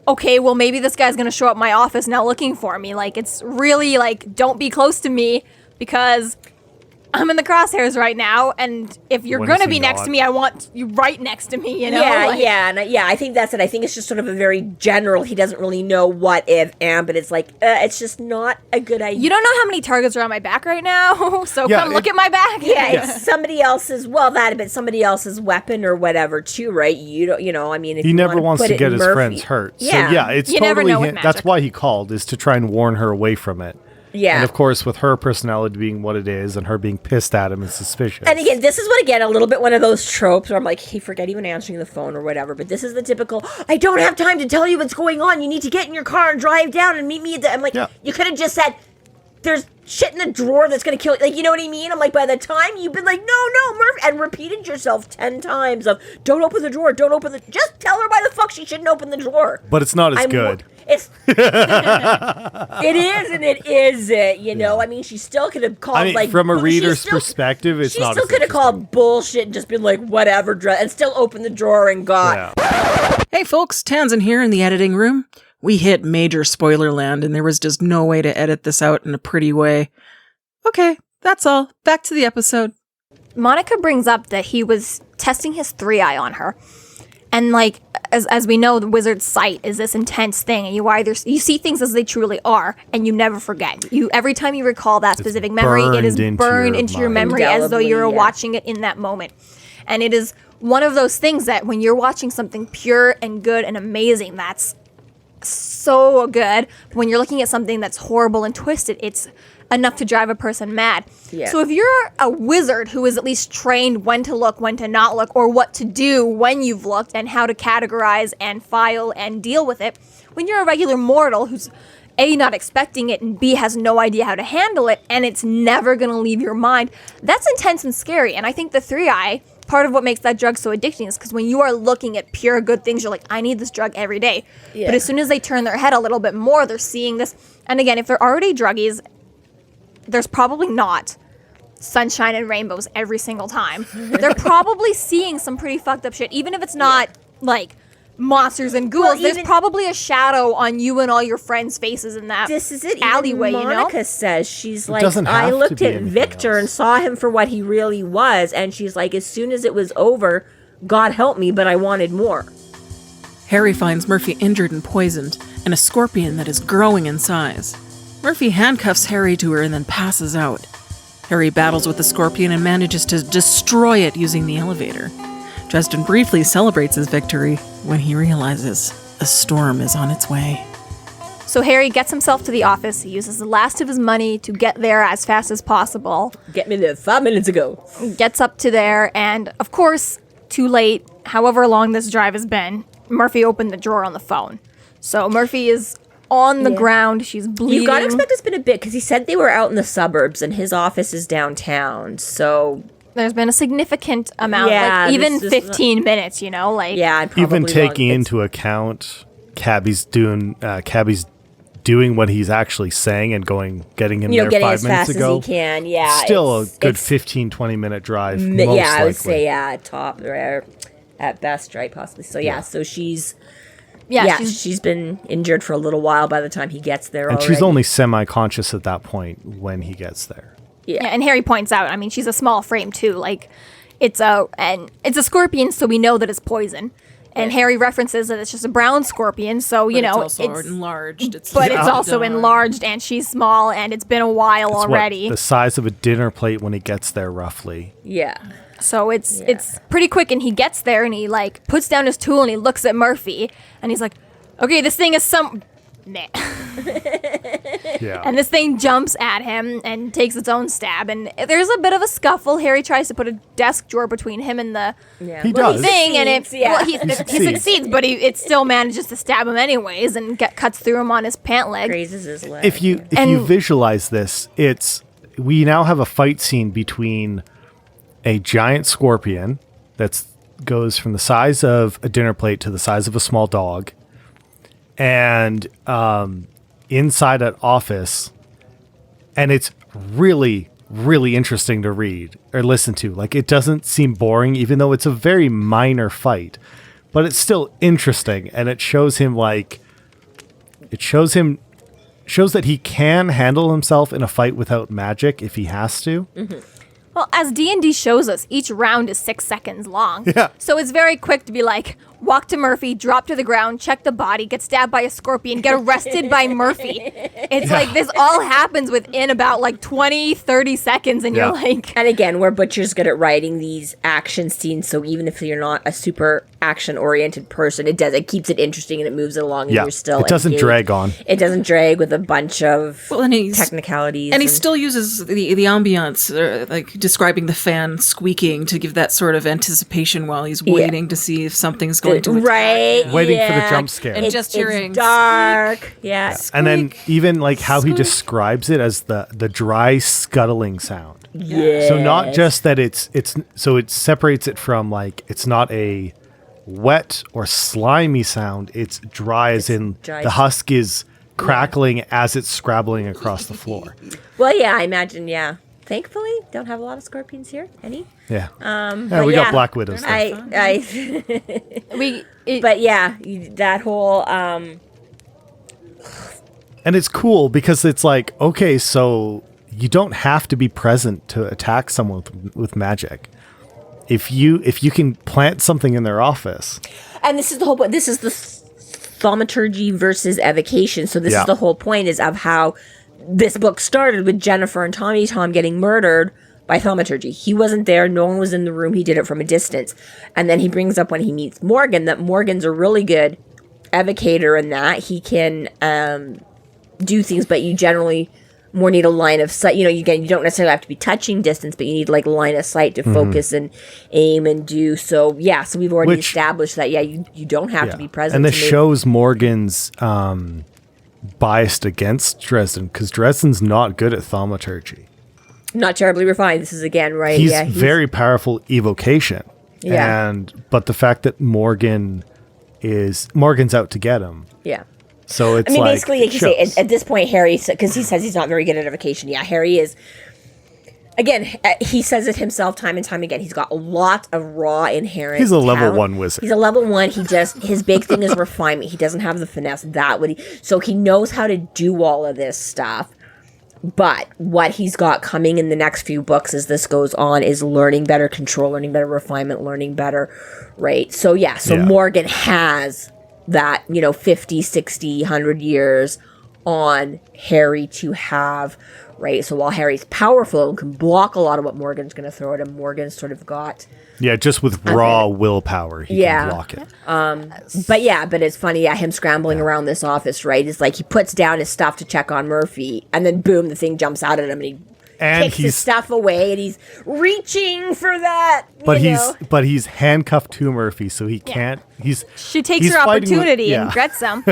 okay, well, maybe this guy's going to show up my office now looking for me. Like, it's really like, don't be close to me because I'm in the crosshairs right now. And if you're
When
going to
is he
be next
not?
to me, I want you right next to me, you know?
Yeah,
Like,
I think that's it. I think it's just sort of a very general. He doesn't really know what if and, but it's like it's just not a good idea.
You don't know how many targets are on my back right now, so
Yeah,
come look at my back.
Yeah, it's somebody else's. But somebody else's weapon or whatever too, right? You don't. You know, I mean, if
He
you
never
wanna
wants
put
to
it
get
in
his
Murphy-
friends hurt.
Yeah.
So yeah, it's
You never
totally
know with
him.
magic.
That's why he called, is to try and warn her away from it.
Yeah.
And of course, with her personality being what it is and her being pissed at him and suspicious.
And again, this is a little bit one of those tropes where I'm like, hey, forget even answering the phone or whatever. But this is the typical, I don't have time to tell you what's going on. You need to get in your car and drive down and meet me at the. I'm like, you could have just said, there's shit in the drawer that's going to kill you. Like, you know what I mean? I'm like, by the time you've been like, no, Murph, and repeated yourself 10 times of, don't open the drawer, just tell her why the fuck she shouldn't open the drawer.
But it's not as good.
It's it is and it isn't, you know. I mean, she still could have called,
I mean,
like,
from a
she
reader's
still-
perspective, it's
she
not
still
as
could have
interesting.
called bullshit and just been like, whatever, and still opened the drawer and got.
Yeah.
Hey folks, Tansenn here in the editing room. We hit major spoiler land and there was just no way to edit this out in a pretty way. Okay, that's all. Back to the episode.
Monica brings up that he was testing his 3-eye on her. And like, as we know, the wizard's sight is this intense thing, and you see things as they truly are, and you never forget. Every time you recall that specific memory, it is burned into your
mind.
memory as though you were
Indelibly, yeah.
watching it in that moment. And it is one of those things that when you're watching something pure and good and amazing, that's so good. When you're looking at something that's horrible and twisted, it's enough to drive a person mad.
Yeah.
So if you're a wizard who is at least trained when to look, when to not look, or what to do when you've looked, and how to categorize and file and deal with it, when you're a regular mortal who's A, not expecting it, and B, has no idea how to handle it, and it's never going to leave your mind, that's intense and scary. And I think the 3-eye part of what makes that drug so addicting is because when you are looking at pure good things, you're like, I need this drug every day.
Yeah.
But as soon as they turn their head a little bit more, they're seeing this. And again, if they're already druggies, there's probably not sunshine and rainbows every single time. They're probably seeing some pretty fucked up shit, even if it's not like monsters and ghouls. There's probably a shadow on you and all your friends' faces in that
this is it.
alleyway.
Even Monica
you know,
says she's like,
doesn't have
I
to
looked
be
at
anything
Victor
else.
and saw him for what he really was, and she's like, as soon as it was over, God help me, but I wanted more.
Harry finds Murphy injured and poisoned, and a scorpion that is growing in size. Murphy handcuffs Harry to her and then passes out. Harry battles with the scorpion and manages to destroy it using the elevator. Dresden briefly celebrates his victory when he realizes a storm is on its way.
so Harry gets himself to the office. He uses the last of his money to get there as fast as possible.
Get me there 5 minutes ago.
Gets up to there, and of course, too late. However long this drive has been, Murphy opened the drawer on the phone. So Murphy is on the ground. She's bleeding.
You gotta expect it's been a bit, because he said they were out in the suburbs, and his office is downtown, so...
There's been a significant amount,
Yeah,
like even
this is-
15 minutes, you know, like
Yeah, and probably
Even taking
long.
into account Cabby's doing what he's actually saying and getting him
You know,
there
getting
5
as
minutes
fast
ago.
as he can, yeah.
Still a good
it's-
15, 20-minute drive, most
Yeah, I would
likely.
say, yeah, top, or at best, right, possibly. So, yeah, so she's
she's
been injured for a little while by the time he gets there
And
already.
she's only semi-conscious at that point when he gets there.
yeah, and Harry points out, I mean, she's a small frame too. Like it's a scorpion, so we know that it's poison. And Harry references that it's just a brown scorpion, so you know
it's also enlarged. It's
but it's also
done.
enlarged, and she's small, and it's been a while
It's
already.
the size of a dinner plate when he gets there, roughly.
Yeah.
So it's pretty quick, and he gets there, and he like puts down his tool, and he looks at Murphy, and he's like, "Okay, this thing is some." Nah.
Yeah.
And this thing jumps at him and takes its own stab, and there's a bit of a scuffle. Harry tries to put a desk drawer between him and the
Yeah.
He does.
thing, and it
Succeeds, yeah.
well, he
succeeds.
succeeds, but it still manages to stab him anyways, and cuts through him on his pant leg.
Grazes his leg.
If you
And-
visualize this, we now have a fight scene between a giant scorpion that goes from the size of a dinner plate to the size of a small dog, and inside an office, and it's really, really interesting to read or listen to. Like, it doesn't seem boring, even though it's a very minor fight, but it's still interesting, and it shows him shows that he can handle himself in a fight without magic if he has to.
Well, as D&D shows us, each round is 6 seconds long.
Yeah.
So it's very quick to be like, walk to Murphy, drop to the ground, check the body, get stabbed by a scorpion, get arrested by Murphy. It's like this all happens within about like 20, 30 seconds, and
Yeah.
you're like...
And again, we're butchers good at writing these action scenes, so even if you're not a super action-oriented person, it keeps it interesting and it moves it along, and
Yeah,
you're still
it doesn't
engaged.
drag on.
It doesn't drag with a bunch of
and he's
technicalities.
And he still uses the ambiance, like describing the fan squeaking to give that sort of anticipation while he's waiting to see if something's going to attack.
right,
Waiting for the
yeah.
jump scare.
And just hearing
it's dark, yeah.
And then even like how he describes it as the dry scuttling sound.
Yeah.
So not just that it separates it from like, it's not a wet or slimy sound. It's dry as in
dry.
the husk is crackling as it's scrabbling across the floor.
Well, yeah, I imagine, yeah. Thankfully, don't have a lot of scorpions here. Any?
Yeah.
But
We
yeah,
got Black Widows. Though.
But yeah, that whole
And it's cool because it's like, okay, so you don't have to be present to attack someone with magic. If you can plant something in their office.
and this is the whole point. This is the thaumaturgy versus evocation. So this
Yeah.
is the whole point is of how this book started with Jennifer and Tommy Tom getting murdered by thaumaturgy. He wasn't there. No one was in the room. He did it from a distance. And then he brings up when he meets Morgan that Morgan's a really good evocator in that he can do things, but you generally more need a line of sight. You know, you don't necessarily have to be touching distance, but you need like line of sight to focus and aim and do. So yeah, so we've already established that. Yeah, you don't have to be present.
And this
to make-
shows Morgan's biased against Dresden because Dresden's not good at thaumaturgy.
not terribly refined. This is again right.
He's
yeah,
very powerful evocation.
Yeah.
But the fact that Morgan's out to get him.
Yeah.
So it's
basically, like you say,
shows.
at this point, Harry, because he says he's not very good at a vacation. Yeah, Harry is. Again, he says it himself time and time again. He's got a lot of raw inherent.
He's a level
talent.
1 wizard.
He's a level 1. His big thing is refinement. He doesn't have the finesse. So he knows how to do all of this stuff. But what he's got coming in the next few books as this goes on is learning better control, learning better refinement, learning better, right? So Morgan has that, 50, 60, 100 years on Harry to have, right? So while Harry's powerful and can block a lot of what Morgan's going to throw at him, Morgan's sort of got...
Yeah, just with raw willpower, he can block it.
But it's funny, him scrambling around this office, right? It's like he puts down his stuff to check on Murphy, and then boom, the thing jumps out at him, and he kicks his stuff away, and he's reaching for that.
But he's handcuffed to Murphy, so he can't.
She takes
he's
her
fighting
opportunity and gets him,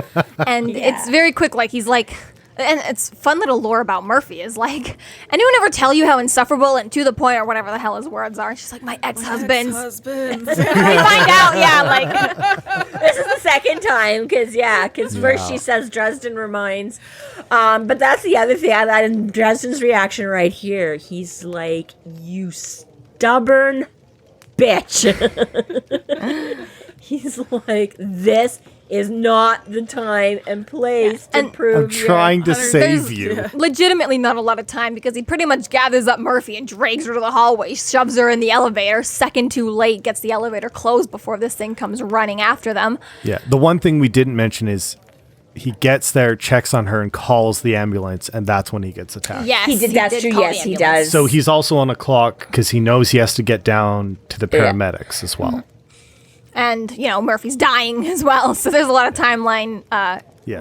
and it's very quick. Like he's like. And it's fun little lore about Murphy is like, anyone ever tell you how insufferable and to the point or whatever the hell his words are? And she's like, my ex-husband's.
Ex-husband's.
We find out, like.
This is the second time, because first she says Dresden reminds. But that's the other thing, and Dresden's reaction right here. He's like, you stubborn bitch. He's like, this is not the time and place to prove.
I'm trying to save you.
Legitimately not a lot of time because he pretty much gathers up Murphy and drags her to the hallway, shoves her in the elevator, second too late, gets the elevator closed before this thing comes running after them.
Yeah, the one thing we didn't mention is he gets there, checks on her, and calls the ambulance, and that's when he gets attacked.
Yes,
he did. That's true. Yes, he does.
So he's also on a clock because he knows he has to get down to the paramedics as well.
And, Murphy's dying as well, so there's a lot of timeline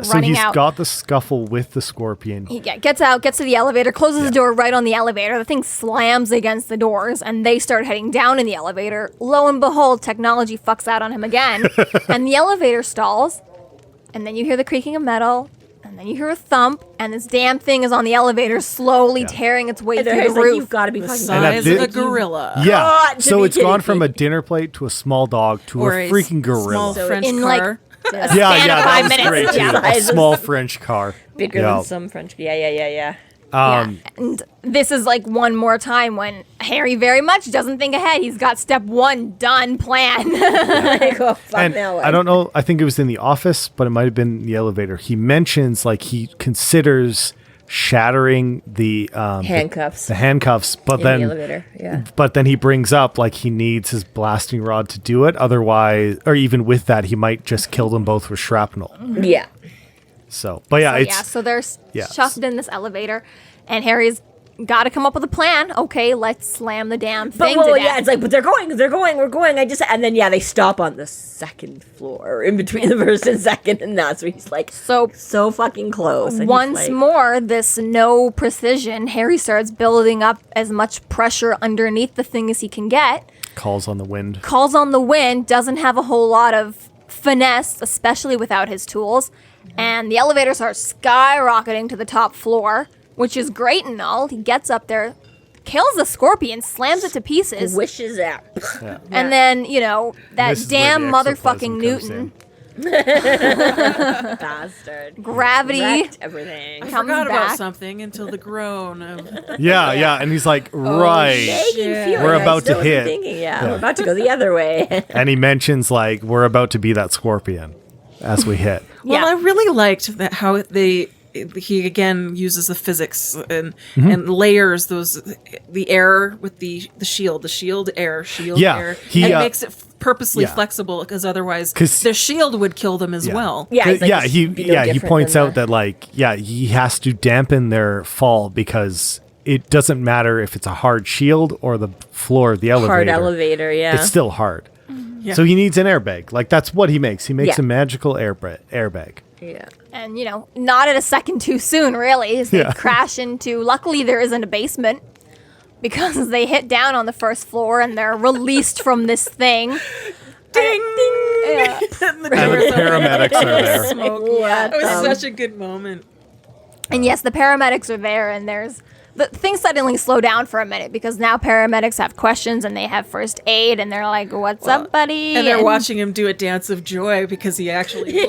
so he's got the scuffle with the scorpion.
He gets out, gets to the elevator, closes the door right on the elevator. The thing slams against the doors, and they start heading down in the elevator. Lo and behold, technology fucks out on him again, and the elevator stalls, and then you hear the creaking of metal, and then you hear a thump, and this damn thing is on the elevator, slowly tearing its way through the roof.
You've got to be fucking
Size of a gorilla.
Yeah, so it's gone from a dinner plate to a small dog to a freaking gorilla.
Small French
in
car.
That was
5 minutes.
great too.
Yeah.
A small French car.
bigger than some French. Yeah.
And this is like one more time when Harry very much doesn't think ahead. He's got step one done plan.
And I don't know. I think it was in the office, but it might have been in the elevator. He mentions like he considers shattering the
handcuffs.
The handcuffs, but
in
then
the elevator. Yeah.
But then he brings up like he needs his blasting rod to do it. Otherwise, or even with that, he might just kill them both with shrapnel.
Yeah.
So, but yeah,
so they're shoved in this elevator, and Harry's got to come up with a plan. Okay, let's slam the damn thing to death.
It's like, but they're going, we're going. And then they stop on the second floor, in between the first and second, and that's where he's like, so fucking close. And
once more, this no precision, Harry starts building up as much pressure underneath the thing as he can get.
Calls on the wind,
doesn't have a whole lot of finesse, especially without his tools. And the elevator starts skyrocketing to the top floor, which is great and all. He gets up there, kills the scorpion, slams it to pieces.
Wishes out.
Yeah.
And then, that damn motherfucking Newton.
Bastard.
Gravity.
Wrecked everything.
I forgot about something until the groan of...
Yeah. And he's like, right. We're about to hit.
We're about to go the other way.
And he mentions like, we're about to be that scorpion as we hit.
Well, I really liked that how he again uses the physics and layers the air with the shield air, and makes it purposely flexible because otherwise the shield would kill them as well.
He points out that he has to dampen their fall because it doesn't matter if it's a hard shield or the floor of the elevator.
Hard elevator,
it's still hard. Yeah. So he needs an airbag. Like that's what he makes. He makes a magical airbag.
Yeah.
And, not at a second too soon, really, as they crash into... Luckily, there isn't a basement because they hit down on the first floor and they're released from this thing.
Ding!
Yeah.
And the
paramedics are there.
Smoke. It was such a good moment.
And yes, the paramedics are there, and there's things suddenly slow down for a minute because now paramedics have questions and they have first aid and they're like, "What's up, buddy?"
And they're watching him do a dance of joy because he actually.
Fuck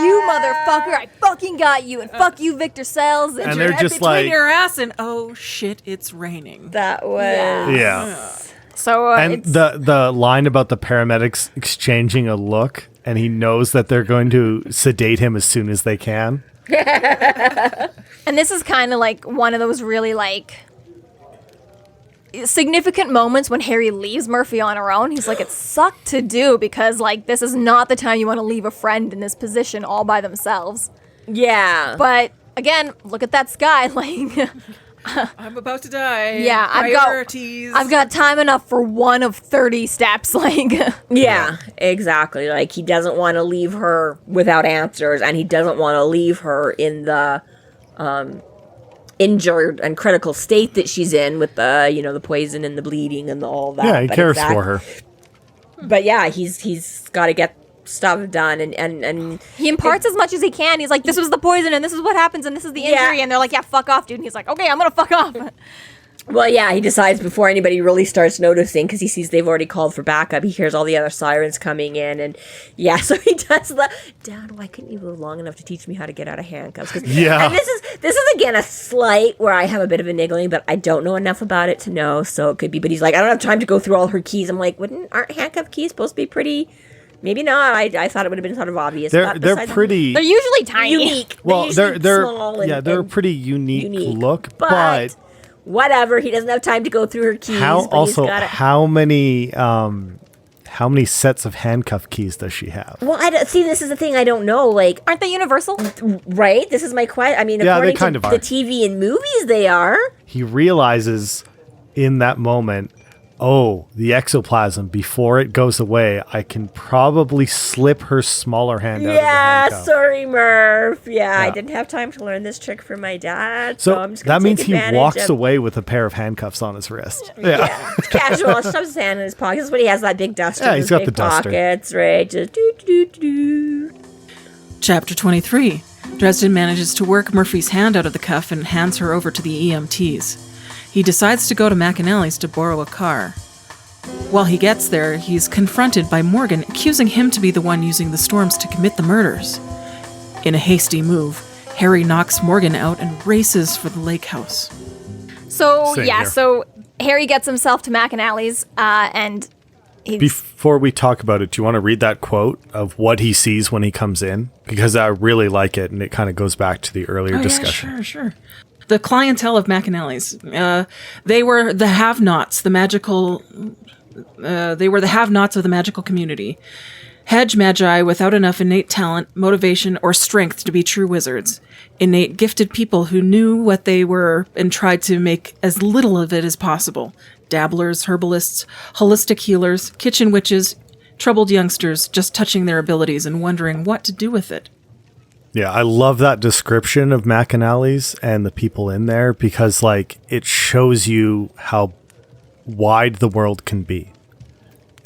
you, motherfucker! I fucking got you, and fuck you, Victor Sells.
And they're just
between
like,
your ass and oh shit, it's raining.
That was
yeah.
So
And the line about the paramedics exchanging a look, and he knows that they're going to sedate him as soon as they can.
And this is kind of like one of those really like significant moments when Harry leaves Murphy on her own. He's like, it sucked to do because like this is not the time you want to leave a friend in this position all by themselves.
Yeah.
But again, look at that sky. Like,
I'm about to die.
yeah, I've got time enough for one of 30 steps. Like,
Yeah, exactly. Like, he doesn't want to leave her without answers, and he doesn't want to leave her in the injured and critical state that she's in with the, the poison and the bleeding and all that.
Yeah, he
But
cares for her.
But yeah, he's got to get stuff done, and
he imparts as much as he can. He's like, this was the poison, and this is what happens, and this is the injury. And they're like, yeah, fuck off, dude. And he's like, okay, I'm gonna fuck off.
Well, yeah, he decides before anybody really starts noticing, because he sees they've already called for backup. He hears all the other sirens coming in, and yeah, so he does the, Dad, why couldn't you live long enough to teach me how to get out of handcuffs?
Yeah.
And this is again a slight where I have a bit of a niggling, but I don't know enough about it to know, so it could be. But he's like, I don't have time to go through all her keys. I'm like, aren't handcuff keys supposed to be pretty? Maybe not. I thought it would have been sort of obvious.
They're pretty.
They're usually tiny.
unique.
Well,
usually
they're
small
a
and
pretty unique look,
but whatever. He doesn't have time to go through her keys.
how many sets of handcuff keys does she have?
Well, see. This is the thing. I don't know. Like,
Aren't they universal?
right? This is my question. I mean,
Yeah,
according
they kind
to
of are.
the TV and movies, they are.
He realizes in that moment, oh, the ectoplasm, before it goes away, I can probably slip her smaller hand out of the
Yeah,
handcuff.
sorry, Murph. Yeah, I
Yeah.
didn't have time to learn this trick from my dad. So,
So
I'm just gonna
that means
take
he
advantage
walks
of-
away with a pair of handcuffs on his wrist.
Yeah, it's casual. Shoves his hand in his pocket. That's what he has, that big duster.
Yeah,
in
he's
his
got
big
the duster.
pockets, right? Just do.
Chapter 23. Dresden manages to work Murphy's hand out of the cuff and hands her over to the EMTs. He decides to go to McAnally's to borrow a car. While he gets there, he's confronted by Morgan, accusing him to be the one using the storms to commit the murders. In a hasty move, Harry knocks Morgan out and races for the lake house.
So,
Same
yeah,
here.
so Harry gets himself to McAnally's, and he's...
Before we talk about it, do you want to read that quote of what he sees when he comes in? Because I really like it, and it kind of goes back to the earlier discussion.
Yeah, sure. The clientele of McAnally's, they were the have-nots, the magical... they were the have-nots of the magical community. Hedge magi without enough innate talent, motivation, or strength to be true wizards. Innate gifted people who knew what they were and tried to make as little of it as possible. Dabblers, herbalists, holistic healers, kitchen witches, troubled youngsters just touching their abilities and wondering what to do with it.
Yeah, I love that description of McAnally's and the people in there because, like, it shows you how wide the world can be.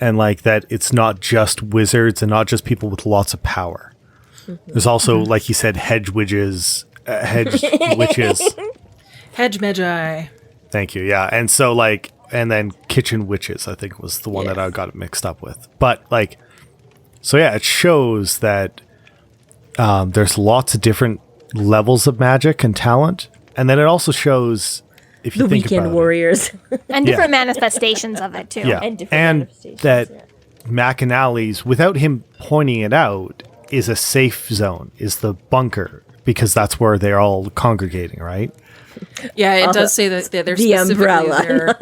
And, like, that it's not just wizards and not just people with lots of power. There's also, like you said, hedge witches. Hedge
Magi.
Thank you, yeah. And so, like, and then kitchen witches, I think, was the one that I got it mixed up with. But, like, so yeah, it shows that there's lots of different levels of magic and talent. And then it also shows, if you
The
think
weekend
about
warriors.
and different manifestations of it, too.
yeah,
and different
and
manifestations,
that
yeah.
McAnally's, without him pointing it out, is a safe zone, is the bunker, because that's where they're all congregating, right?
Yeah, it does say that they're
the
specifically
umbrella,
there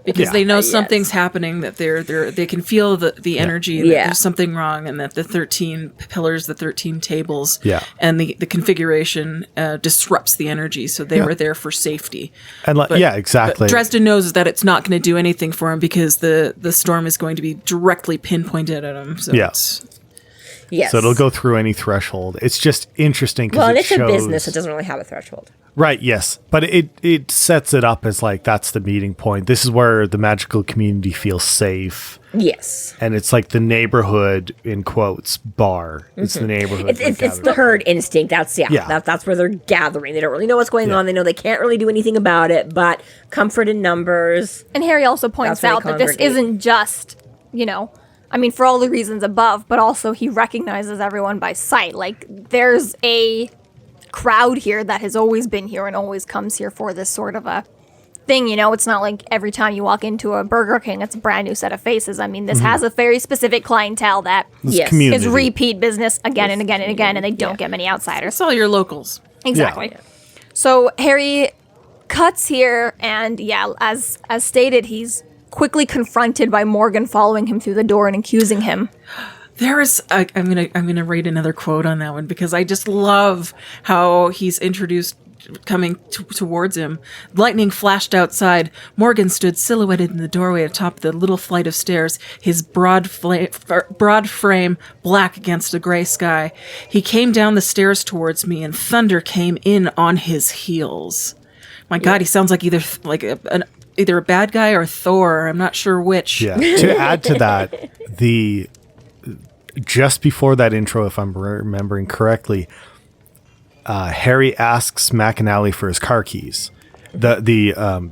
because
Yeah.
they know something's happening. That they can feel the energy. That
Yeah.
there's something wrong, and that the 13 pillars, the 13 tables,
Yeah.
and the configuration disrupts the energy. So they were there for safety.
And like, yeah, exactly.
But Dresden knows that it's not going to do anything for him because the storm is going to be directly pinpointed at him. So
Yeah.
it's,
Yes.
So it'll go through any threshold. It's just interesting because
Well, and
it
it's
shows...
a business. It doesn't really have a threshold.
Right, yes. But it sets it up as like, that's the meeting point. This is where the magical community feels safe.
Yes.
And it's like the neighborhood, in quotes, bar. It's the neighborhood.
It's the herd instinct. That's that's where they're gathering. They don't really know what's going on. They know they can't really do anything about it, but comfort in numbers.
And Harry also points out that this isn't just, I mean, for all the reasons above, but also he recognizes everyone by sight. Like, there's a crowd here that has always been here and always comes here for this sort of a thing. It's not like every time you walk into a Burger King, it's a brand new set of faces. I mean, this has a very specific clientele that is repeat business again and again and again, and they don't get many outsiders.
It's all your locals.
Exactly. Yeah. So Harry cuts here, and as stated, he's quickly confronted by Morgan following him through the door and accusing him.
I'm gonna read another quote on that one because I just love how he's introduced coming towards him. Lightning flashed outside. Morgan stood silhouetted in the doorway atop the little flight of stairs, his broad frame black against the gray sky. He came down the stairs towards me, and thunder came in on his heels. My God, he sounds like either a bad guy or Thor. I'm not sure which.
Yeah. To add to that, just before that intro, if I'm remembering correctly, Harry asks McAnally for his car keys. The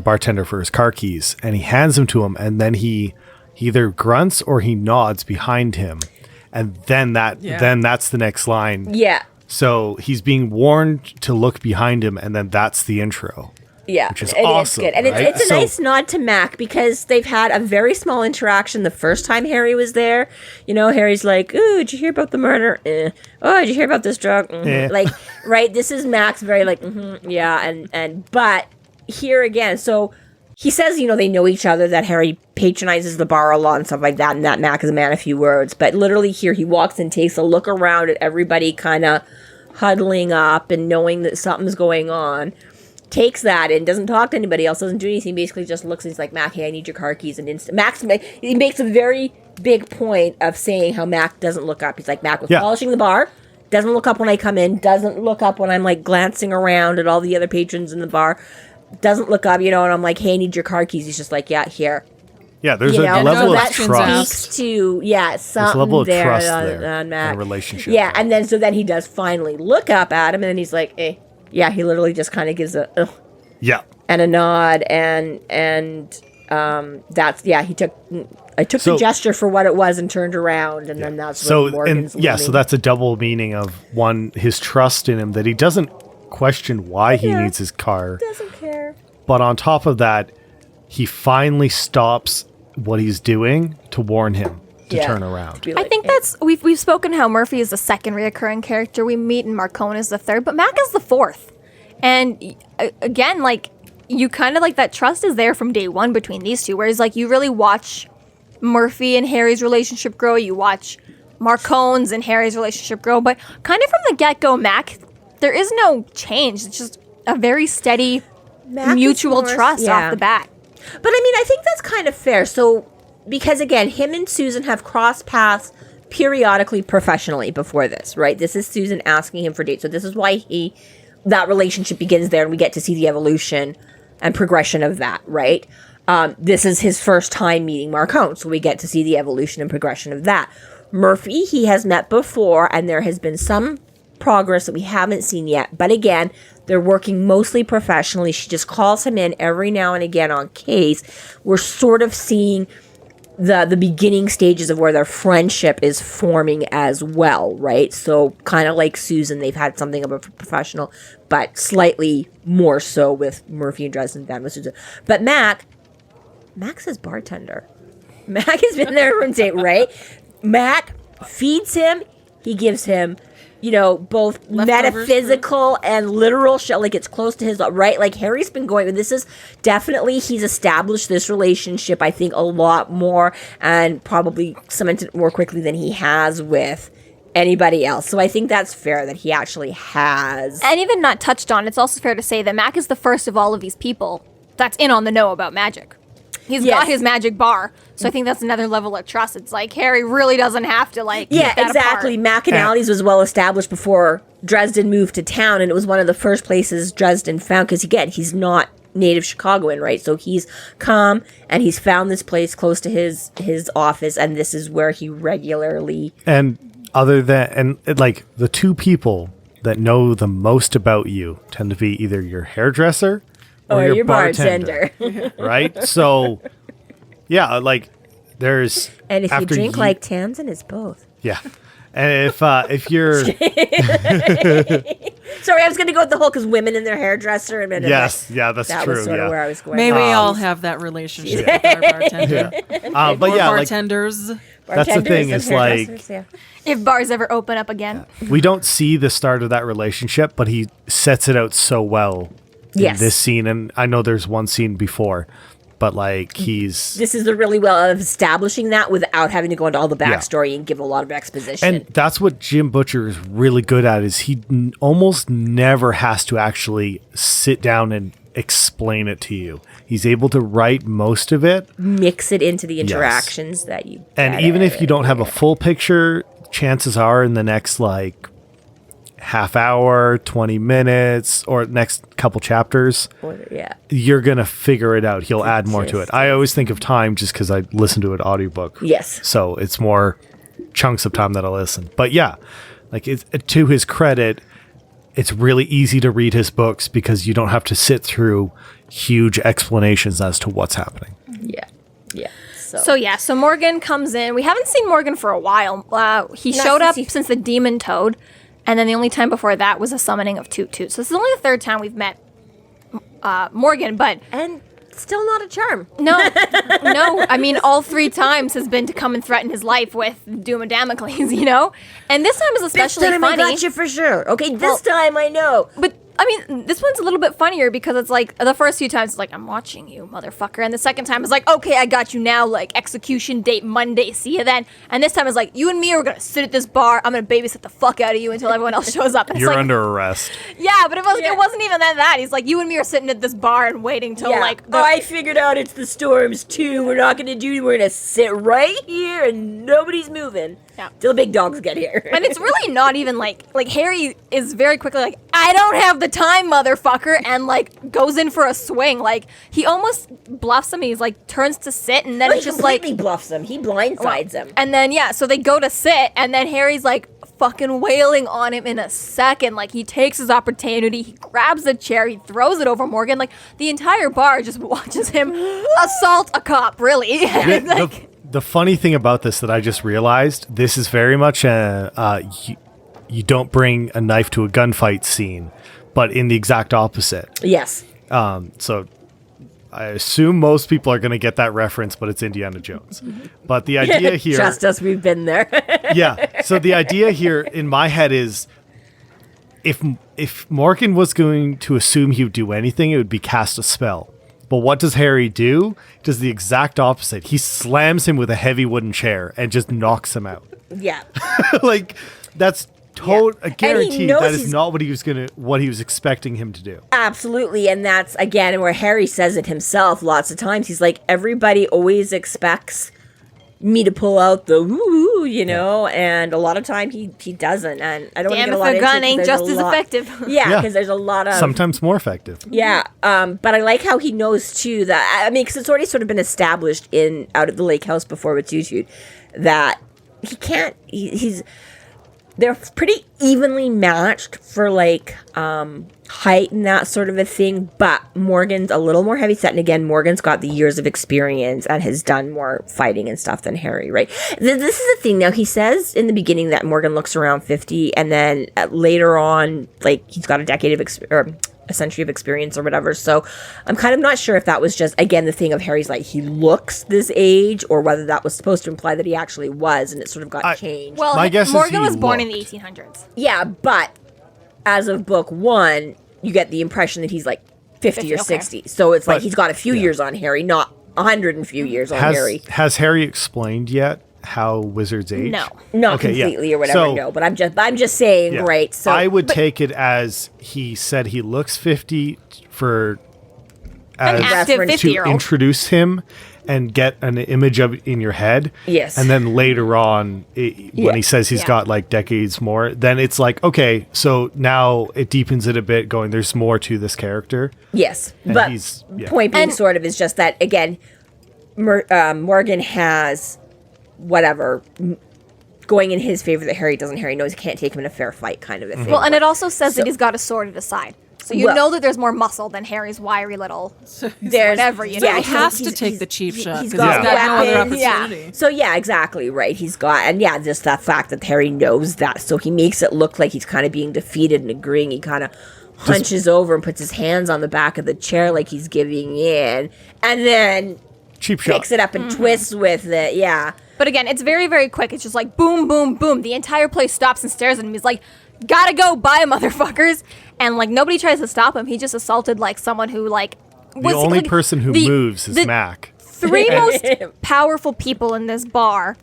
bartender for his car keys, and he hands them to him, and then he either grunts or he nods behind him, and then that's the next line.
Yeah.
So he's being warned to look behind him, and then that's the intro.
Yeah,
which is awesome.
It's good. And it's a nice nod to Mac because they've had a very small interaction the first time Harry was there. Harry's like, "Ooh, did you hear about the murder? Oh, did you hear about this drug?" Like, right? This is Mac's very like, yeah, but here again, so he says, they know each other, that Harry patronizes the bar a lot and stuff like that, and that Mac is a man of few words. But literally here, he walks and takes a look around at everybody kind of huddling up and knowing that something's going on. Takes that and doesn't talk to anybody else, doesn't do anything, basically just looks and he's like, "Mac, hey, I need your car keys." And he makes a very big point of saying how Mac doesn't look up. He's like, "Mac was polishing the bar, doesn't look up when I come in, doesn't look up when I'm like glancing around at all the other patrons in the bar, doesn't look up, and I'm like, hey, I need your car keys." He's just like, "Yeah, here."
Yeah, there's a level of trust.
Speaks to, something
a level of
there
trust
on Mac.
In a relationship.
Yeah, and then he does finally look up at him, and then he's like, "Eh." Yeah, he literally just kind of gives a and a nod, and that's he took the gesture for what it was and turned around, and then that's when Morgan's leaving.
So that's a double meaning of one, his trust in him, that he doesn't question why he needs his car,
doesn't care,
but on top of that, he finally stops what he's doing to warn him to turn around.
I think that's we've spoken how Murphy is the second reoccurring character we meet, and Marcone is the third, but Mac is the fourth. And again, like, you kind of like that trust is there from day one between these two, whereas like you really watch Murphy and Harry's relationship grow, you watch Marcone's and Harry's relationship grow, but kind of from the get-go, Mac, there is no change. It's just a very steady mutual trust off the bat.
But I mean, I think that's kind of fair. So, because again, him and Susan have crossed paths periodically professionally before this, right? This is Susan asking him for dates. So this is why that relationship begins there, and we get to see the evolution and progression of that, right? This is his first time meeting Marcone, so we get to see the evolution and progression of that. Murphy, he has met before, and there has been some progress that we haven't seen yet. But again, they're working mostly professionally. She just calls him in every now and again on case. We're sort of seeing the beginning stages of where their friendship is forming as well, right? So kind of like Susan, they've had something of a professional, but slightly more so with Murphy and Dresden than with Susan. But Mac's his bartender. Mac has been there from day, right? Mac feeds him. He gives him, both metaphysical and literal shit. Like, it's close to his, right? Like, Harry's been going, this is definitely, he's established this relationship, I think, a lot more, and probably cemented more quickly than he has with anybody else. So I think that's fair that he actually has.
And even not touched on, it's also fair to say that Mac is the first of all of these people that's in on the know about magic. He's
Yes.
got his magic bar. So I think that's another level of trust. It's like Harry really doesn't have to like
Yeah,
keep that
exactly.
apart.
McAnally's was well established before Dresden moved to town, and it was one of the first places Dresden found, because again, he's not native Chicagoan, right? So he's come and he's found this place close to his office, and this is where he regularly.
And other than, like, the two people that know the most about you tend to be either your hairdresser or your bartender. Right? So, yeah, like, there's...
And if you
after
drink like Tansenn, it's both.
Yeah. And if you're...
Sorry, I was going to go with the whole, because women and their hairdresser. And
Yes, yeah, that's
that
true.
was sort of
Yeah.
where I was going.
May we all have that relationship with our bartender.
But
Or
yeah, like,
bartenders.
that's the thing,
Bartenders
is
and
like...
hairdressers, yeah.
If bars ever open up again.
We don't see the start of that relationship, but he sets it out so well
Yes.
in this scene. And I know there's one scene before, but like he's...
This is the really well of establishing that without having to go into all the backstory and give a lot of exposition.
And that's what Jim Butcher is really good at, is he almost never has to actually sit down and explain it to you. He's able to write most of it.
Mix it into the interactions that you
And
get
even
it.
if you don't have a full picture, chances are in the next like half hour, 20 minutes, or next couple chapters,
Yeah.
you're going to figure it out. He'll add more to it. I always think of time just because I listen to an audiobook.
Yes.
So it's more chunks of time that I listen. But yeah, like to his credit, it's really easy to read his books because you don't have to sit through huge explanations as to what's happening.
Yeah. Yeah.
So Morgan comes in. We haven't seen Morgan for a while. He showed up since the Demon Toad, and then the only time before that was a summoning of Toot Toot. So this is only the third time we've met Morgan, but
And still not a charm.
no. I mean, all 3 times has been to come and threaten his life with Doom and Damocles, you know? And this time is especially
this time
funny.
I got you for sure. Okay, this time I know.
But I mean, this one's a little bit funnier because it's like the first few times it's like, I'm watching you, motherfucker. And the second time it's like, okay, I got you now, like execution date Monday, see you then. And this time it's like, you and me are gonna sit at this bar, I'm gonna babysit the fuck out of you until everyone else shows up. And it's
You're
like,
under arrest.
yeah, but it wasn't even that. He's like, you and me are sitting at this bar and waiting till like
I figured out it's the storms too. We're not gonna we're gonna sit right here and nobody's moving.
Yeah.
Till the big dogs get here.
And it's really not even like Harry is very quickly like, I don't have the time, motherfucker, and like goes in for a swing. Like he almost bluffs him. He's like turns to sit, and then
he
it's just like
completely bluffs him. He blindsides him.
And then so they go to sit, and then Harry's like fucking wailing on him in a second. Like he takes his opportunity, he grabs a chair, he throws it over Morgan. Like the entire bar just watches him assault a cop. Really, And, like,
The funny thing about this that I just realized, this is very much you don't bring a knife to a gunfight scene, but in the exact opposite.
Yes.
So I assume most people are going to get that reference, but it's Indiana Jones. But the idea here...
Trust us, we've been there.
Yeah. So the idea here in my head is if Morgan was going to assume he would do anything, it would be cast a spell. But what does Harry do? He does the exact opposite. He slams him with a heavy wooden chair and just knocks him out.
Yeah.
Like that's a guarantee
knows
that is
he's-
not what he was expecting him to do.
Absolutely. And that's, again, where Harry says it himself lots of times. He's like, everybody always expects me to pull out the woo, you know, and a lot of time he doesn't. And I don't want to
damn
get a
if
lot
a
into
gun
it 'cause
ain't
there's
just
a
as
lot-
effective.
Yeah,
Yeah.
because there's a lot of...
Sometimes more effective.
Yeah, but I like how he knows too that, I mean, because it's already sort of been established out at the lake house before with Toot Toot that he can't. They're pretty evenly matched for like height and that sort of a thing. But Morgan's a little more heavy set, and again, Morgan's got the years of experience and has done more fighting and stuff than Harry. Right? This is the thing. Now he says in the beginning that Morgan looks around 50, and then later on, like he's got a decade of a century of experience or whatever. So I'm kind of not sure if that was just, again, the thing of Harry's like, he looks this age, or whether that was supposed to imply that he actually was, and it sort of got changed.
Well,
My guess is
Morgan
he
was born in the
looked.
1800s.
Yeah, but as of book 1, you get the impression that he's like 50 or
okay.
60. So it's like
But-
he's got a few years on Harry, not 100 and few years on Harry.
Has Harry explained yet how wizards age?
No.
Not
Okay, yeah.
completely or whatever,
So-
no. But I'm just saying,
Yeah.
right? So
I would take it as he said he looks 50
An active
to
50-year-old.
introduce him, and get an image of it in your head.
Yes.
And then later on, when he says he's got like decades more, then it's like, okay, so now it deepens it a bit, going, there's more to this character.
Yes.
And
But point being sort of is just that, again, Morgan has whatever going in his favor that Harry doesn't. Harry knows he can't take him in a fair fight kind of a thing.
Well, and it also says that he's got a sword at his side. So you know that there's more muscle than Harry's wiry little whatever, you know.
Yeah, he has to take the cheap shot because he's
got
got no other
weapons.
opportunity.
Yeah. So yeah, exactly right. He's got, and yeah, just that fact that Harry knows that, so he makes it look like he's kind of being defeated and agreeing. He kind of hunches over and puts his hands on the back of the chair like he's giving in, and then
cheap shot.
Picks it up and twists with it. Yeah.
But again, it's very, very quick. It's just like boom, boom, boom. The entire place stops and stares at him. He's like, gotta go, bye, motherfuckers. And like nobody tries to stop him. He just assaulted like someone who like
was the only person who moves is Mac.
Three most powerful people in this bar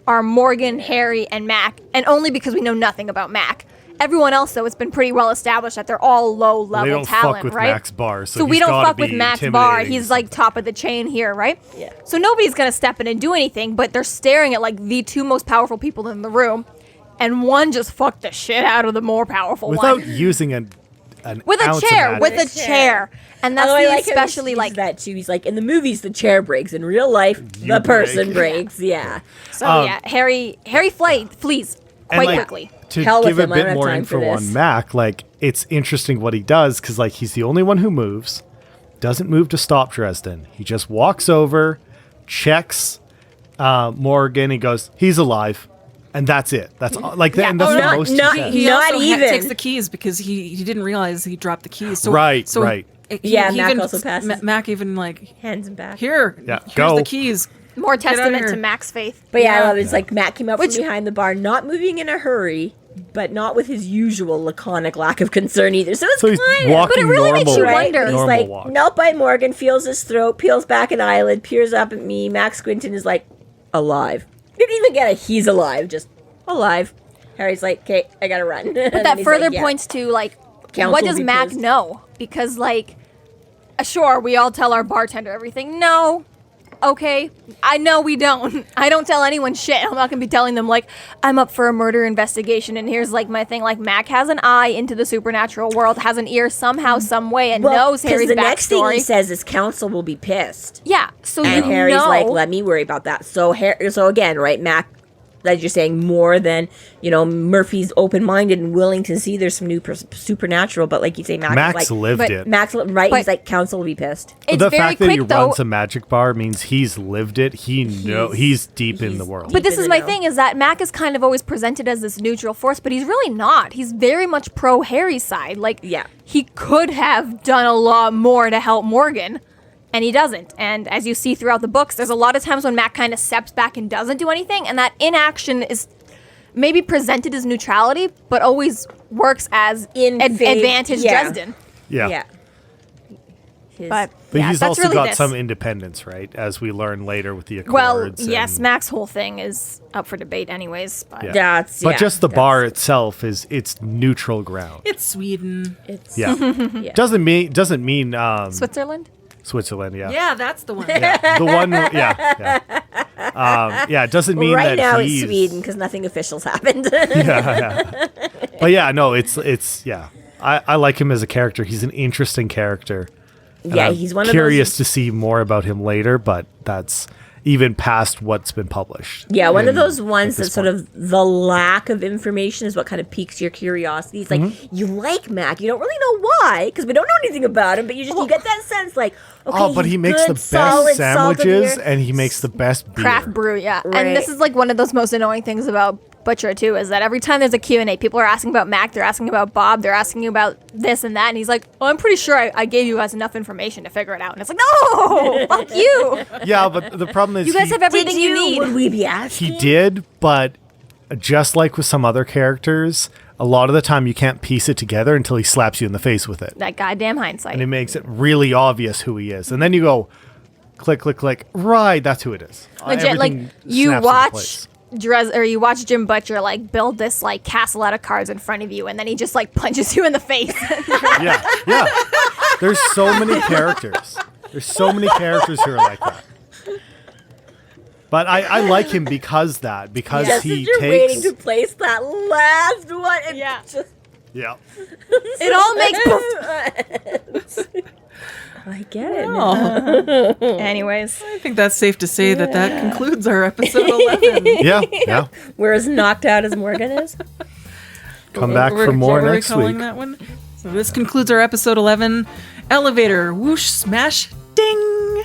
are Morgan, Harry, and Mac, and only because we know nothing about Mac. Everyone else, though, it's been pretty well established that they're all low-level talent,
fuck with
right?
Mac's bar,
so we don't fuck with Mac's bar. He's like top of the chain here, right?
Yeah.
So nobody's gonna step in and do anything, but they're staring at like the two most powerful people in the room, and one just fucked the shit out of the more powerful
without
one
using an
with
ounce
a chair,
of
with
magic.
a chair, and that's
Although I like
especially
how he
like
that too. He's like, in the movies the chair breaks, in real life the person breaks. Yeah.
So yeah, Harry flees quite
like,
quickly.
To
Hell with
give a
him, I don't
bit
have
more
time
info
for
on
this.
Mac, like it's interesting what he does because like he's the only one who moves, doesn't move to stop Dresden. He just walks over, checks Morgan. He goes, he's alive, and that's it. That's all, like that. And that's the most he says.
He
Not
also
even.
takes the keys because he didn't realize he dropped the keys. So,
Right.
Yeah, Mac also passes.
Mac even like
Hands him back.
here's
go.
the keys.
More
Get outta
testament
here.
to Mac's faith.
But yeah, I
Yeah.
love it. It's like Matt came out from behind the bar, not moving in a hurry, but not with his usual laconic lack of concern either. So it's
he's
kind of,
walking
But it really makes you
normal,
wonder.
He's
normal
like,
walk.
nope, by Morgan, feels his throat, peels back an eyelid, peers up at me. Max Squinton is like, alive. Didn't even get a he's alive, just alive. Harry's like, okay, I gotta run.
But that further points to like,
Counsel
what does
be
Mac
pissed.
know? Because like, sure, we all tell our bartender everything. No. Okay, I know we don't. I don't tell anyone shit. I'm not gonna be telling them like I'm up for a murder investigation and here's like my thing. Like Mac has an eye into the supernatural world, has an ear somehow, some way, and knows Harry's
the next thing
backstory.
he says is counsel will be pissed.
Yeah, so
And
you
Harry's
know.
like, let me worry about that. So so again, right, Mac, as you're saying, more than, Murphy's open-minded and willing to see there's some new supernatural, but like you say,
Max lived
but
it.
Max, right,
But-
he's like, counsel will be pissed.
It's
the
very
fact that
quick
he
though.
runs a magic bar means he's lived it. He's deep in the world.
But this
Deep in
is
the
my
know.
thing, is that Mac is kind of always presented as this neutral force, but he's really not. He's very much pro Harry's side. Like,
Yeah.
he could have done a lot more to help Morgan, and he doesn't. And as you see throughout the books, there's a lot of times when Mac kind of steps back and doesn't do anything, and that inaction is maybe presented as neutrality, but always works as advantage
yeah.
Dresden.
yeah.
But
But
yeah,
he's
that's
also
really
got
this.
some independence, right? As we learn later with the
Well,
Accords.
yes,
and-
Mac's whole thing is up for debate anyways. But
Yeah.
But
just the bar itself it's neutral ground.
It's Sweden.
It's,
Yeah.
yeah.
Doesn't mean
Switzerland?
Switzerland, yeah.
Yeah, that's the one.
The one, yeah. It doesn't mean
right
that
now
he's
it's Sweden because nothing official's happened.
But yeah, no, it's yeah. I like him as a character. He's an interesting character. And
Yeah,
I'm
he's one of
curious
those.
to see more about him later, but that's even past what's been published.
Yeah, one of
in-
those ones
at
that
this
sort
point.
of the lack of information is what kind of piques your curiosity. It's like,
Mm-hmm.
you like Mac, you don't really know why, because we don't know anything about him, but you get that sense like, okay,
Oh, but he
he's
makes
good,
the
solid,
best
salt of the
sandwiches
earth.
and he makes the best beer.
Craft brew, yeah.
Right.
And this is like one of those most annoying things about Butcher too, is that every time there's a Q&A, people are asking about Mac, they're asking about Bob, they're asking about this and that, and he's like, well, I'm pretty sure I gave you guys enough information to figure it out. And it's like, no, fuck you.
Yeah, but the problem is
You guys have everything
Did
you need.
Would we be asking?
he did, but just like with some other characters, a lot of the time you can't piece it together until he slaps you in the face with it.
That goddamn hindsight.
And it makes it really obvious who he is. And then you go, click, click, click. Right, that's who it is.
Legit, like
Everything
you
snaps into
watch
place.
you watch Jim Butcher like build this like castle out of cards in front of you, and then he just like punches you in the face.
Yeah. There's so many characters. There's so many characters who are like that. But I like him because
Just
he
you're
takes.
waiting to place that last one. And
Yeah.
just,
Yeah.
It all makes poof.
I get it.
Oh,
Anyways,
I think that's safe to say that concludes our episode 11.
Yeah.
We're as knocked out as Morgan is.
Come back
What
for more
were we
next
calling
week.
that one? So this concludes our episode 11. Elevator, whoosh, smash, ding.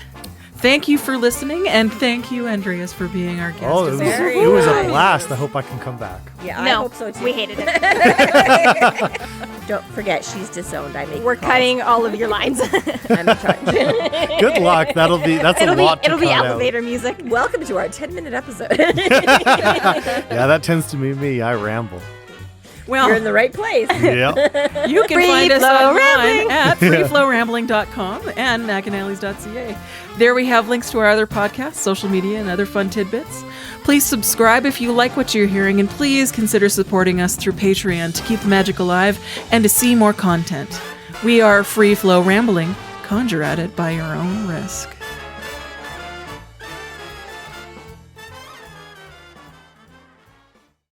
Thank you for listening, and thank you, Andreas, for being our guest.
Oh,
Very
it was a
nice.
blast. I hope I can come back.
Yeah, I
no,
hope so too.
we hated it.
Don't forget, she's disowned. I make
We're
calls.
cutting all of your lines.
I'm in charge.
Good luck. That's
it'll
a lot to
be
cut out.
elevator music.
Welcome to our 10-minute episode.
Yeah, that tends to be me. I ramble.
Well,
You're in the right place.
Yeah.
you can
Free
find us
Flow
online
Rambling.
at freeflowrambling.com and McAnally's.ca. There we have links to our other podcasts, social media, and other fun tidbits. Please subscribe if you like what you're hearing, and please consider supporting us through Patreon to keep the magic alive and to see more content. We are Free Flow Rambling. Conjure at it by your own risk.